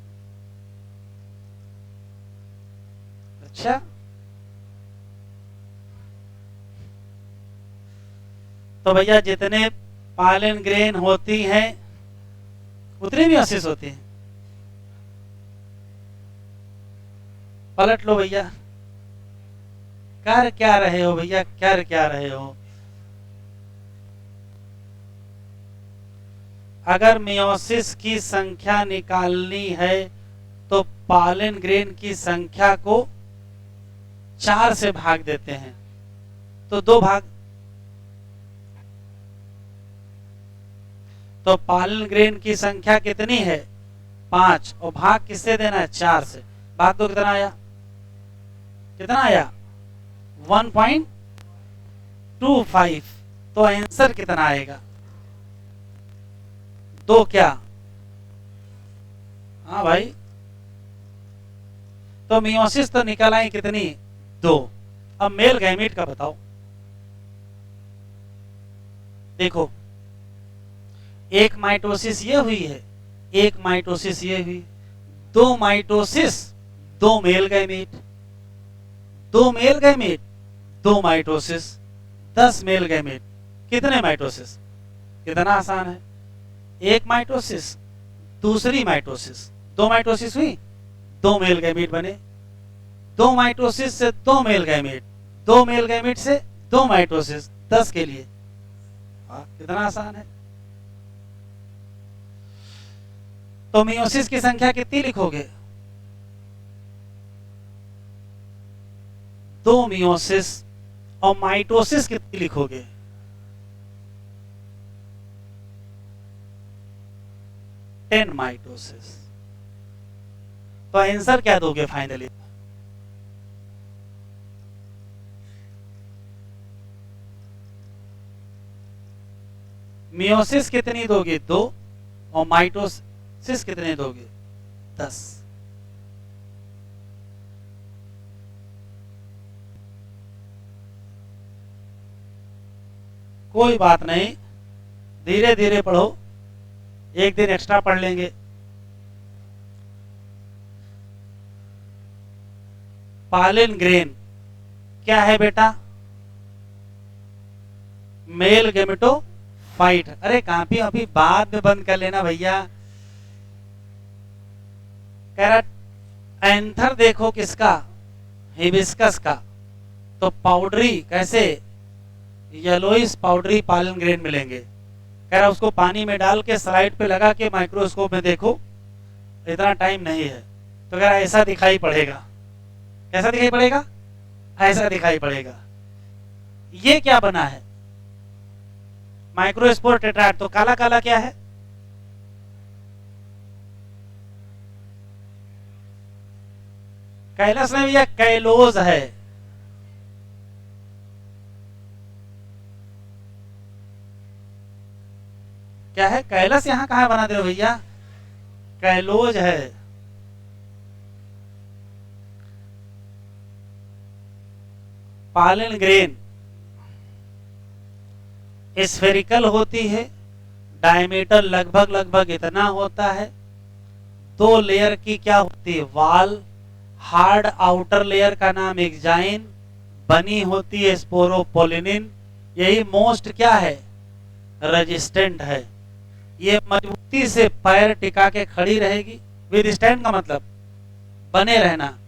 [SPEAKER 1] अच्छा, तो भैया जितने पॉलन ग्रेन होती हैं उतनी मियोसिस होती है। पलट लो भैया। कर क्या रहे हो भैया, कर क्या रहे हो? अगर मियोसिस की संख्या निकालनी है तो पॉलन ग्रेन की संख्या को 4 से भाग देते हैं तो 2 भाग। तो पॉलन ग्रेन की संख्या कितनी है? 5, और भाग किससे देना है? 4 से। भाग दो, कितना आया? कितना आया? 1.25। तो आंसर कितना आएगा? 2 क्या? हाँ भाई, तो मियोसिस तो निकल आई कितनी? 2। अब मेल गैमीट का बताओ। देखो, एक माइटोसिस ये हुई है, एक माइटोसिस ये हुई, 2 mitosis 2 male gamete, 2 male gamete 2 mitosis, 10 male gamete. कितने माइटोसिस? कितना आसान है। एक माइटोसिस, दूसरी माइटोसिस, 2 माइटोसिस हुई, 2 मेल गैमीट बने। 2 माइटोसिस से 2 मेल गैमीट, 2 मेल गैमीट से 2 माइटोसिस 10 के लिए। कितना आसान है। तो मियोसिस की संख्या कितनी लिखोगे? 2 मियोसिस। और माइटोसिस कितनी लिखोगे? 10 माइटोसिस। तो आंसर क्या दोगे फाइनली? मियोसिस कितनी दोगे? 2। और माइटोसिस कितने दोगे? 10। कोई बात नहीं, धीरे धीरे पढ़ो, एक दिन एक्स्ट्रा पढ़ लेंगे। पॉलन ग्रेन क्या है बेटा? Mail gametophyte. अरे कापी अभी बाद में बंद कर लेना भैया। कह रहा एंथर देखो किसका? हिबिस्कस का। तो पाउडरी कैसे? येलोइस पाउडरी पॉलन ग्रेन मिलेंगे। कह रहा उसको पानी में डाल के स्लाइड पे लगा के माइक्रोस्कोप में देखो, इतना टाइम नहीं है। तो कह रहा ऐसा दिखाई पड़ेगा। कैसा दिखाई पड़ेगा? ऐसा दिखाई पड़ेगा। ये क्या बना है? Microspore tetrad. तो काला काला क्या है? कैलस में भैया कैलोज है। क्या है? कैलस यहां कहां बना दे भैया? कैलोज है। पॉलन ग्रेन स्फेरिकल होती है, डायमीटर लगभग लगभग इतना होता है। 2 लेयर की क्या होती है? वाल। हार्ड आउटर लेयर का नाम एक्जाइन, बनी होती है स्पोरोपोलिनिन। यही मोस्ट क्या है? रेजिस्टेंट है। ये मजबूती से पैर टिका के खड़ी रहेगी। विद स्टैंड का मतलब बने रहना।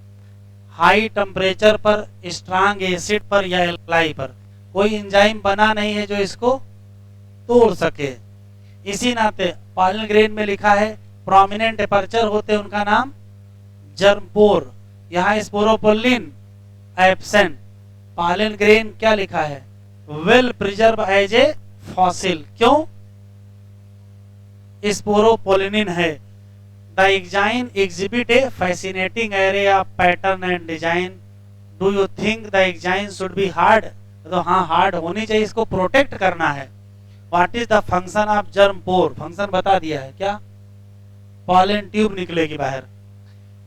[SPEAKER 1] हाई टेम्परेचर पर, स्ट्रांग एसिड पर या एल्कलाई पर कोई एंजाइम बना नहीं है जो इसको तोड़ सके। इसी नाते पॉलन ग्रेन में लिखा है प्रोमिनेंट एपर्चर होते, उनका नाम जर्मपोर। यहाँ स्पोरोपोलिन एब्सेंट। पॉलन ग्रेन क्या लिखा है? Well preserve as a fossil. क्यों? स्पोरोपोलिनिन है। The exine exhibit a fascinating array of pattern and design. Do you think the exine should be hard? तो हाँ, हार्ड होनी चाहिए, इसको प्रोटेक्ट करना है। What is the function of germ pore? Function बता दिया है क्या? पॉलन ट्यूब निकलेगी बाहर।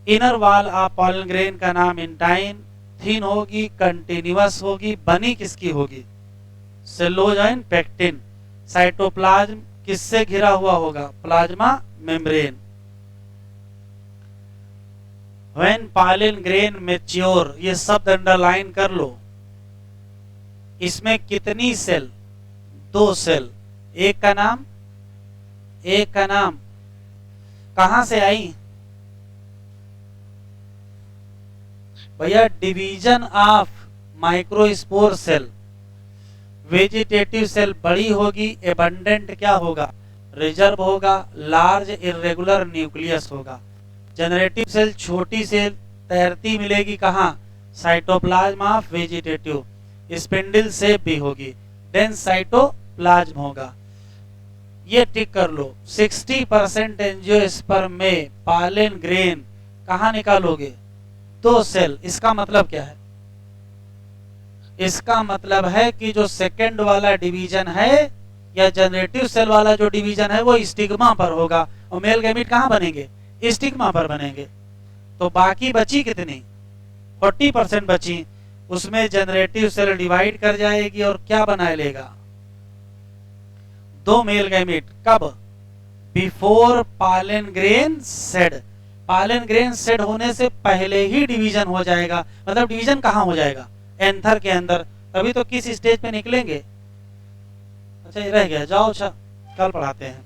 [SPEAKER 1] Inner wall of pollen grain का नाम इंटाइन। थिन होगी, कंटिन्यूअस होगी, बनी किसकी होगी? Cellulose and pectin. साइटोप्लाज्म किससे घिरा हुआ होगा? Plasma membrane. When pollen grain mature, ये शब्द अंडरलाइन कर लो। इसमें कितनी सेल? 2 सेल। एक का नाम कहां से आई भैया? Division of microspore cell. Vegetative cell बड़ी होगी, एबंडेंट क्या होगा? रिजर्व होगा, लार्ज इरेगुलर न्यूक्लियस होगा। जनरेटिव सेल छोटी सेल तैरती मिलेगी कहां? Cytoplasm of vegetative. Spindle shape भी होगी, डेंस साइटोप्लाज्म होगा। ये टिक कर लो। 60% एंजियोस्पर्म में पॉलन ग्रेन कहां निकालोगे? 2 सेल। इसका मतलब क्या है? इसका मतलब है कि जो सेकंड वाला डिवीजन है या जनरेटिव सेल वाला जो डिवीजन है वो स्टिग्मा पर होगा, और मेल गैमीट कहां बनेंगे? स्टिग्मा पर बनेंगे। तो बाकी बची कितनी? 40% बची। उसमें जनरेटिव सेल डिवाइड कर जाएगी और क्या बना लेगा? 2 मेल गैमीट। कब? Before pollen grain said. Pollen grain said होने से पहले ही डिवीजन हो जाएगा। मतलब डिवीजन कहां हो जाएगा? एंथर के अंदर। तभी तो किस स्टेज पे निकलेंगे? अच्छा ये रह गया, जाओ। अच्छा कल पढ़ाते हैं।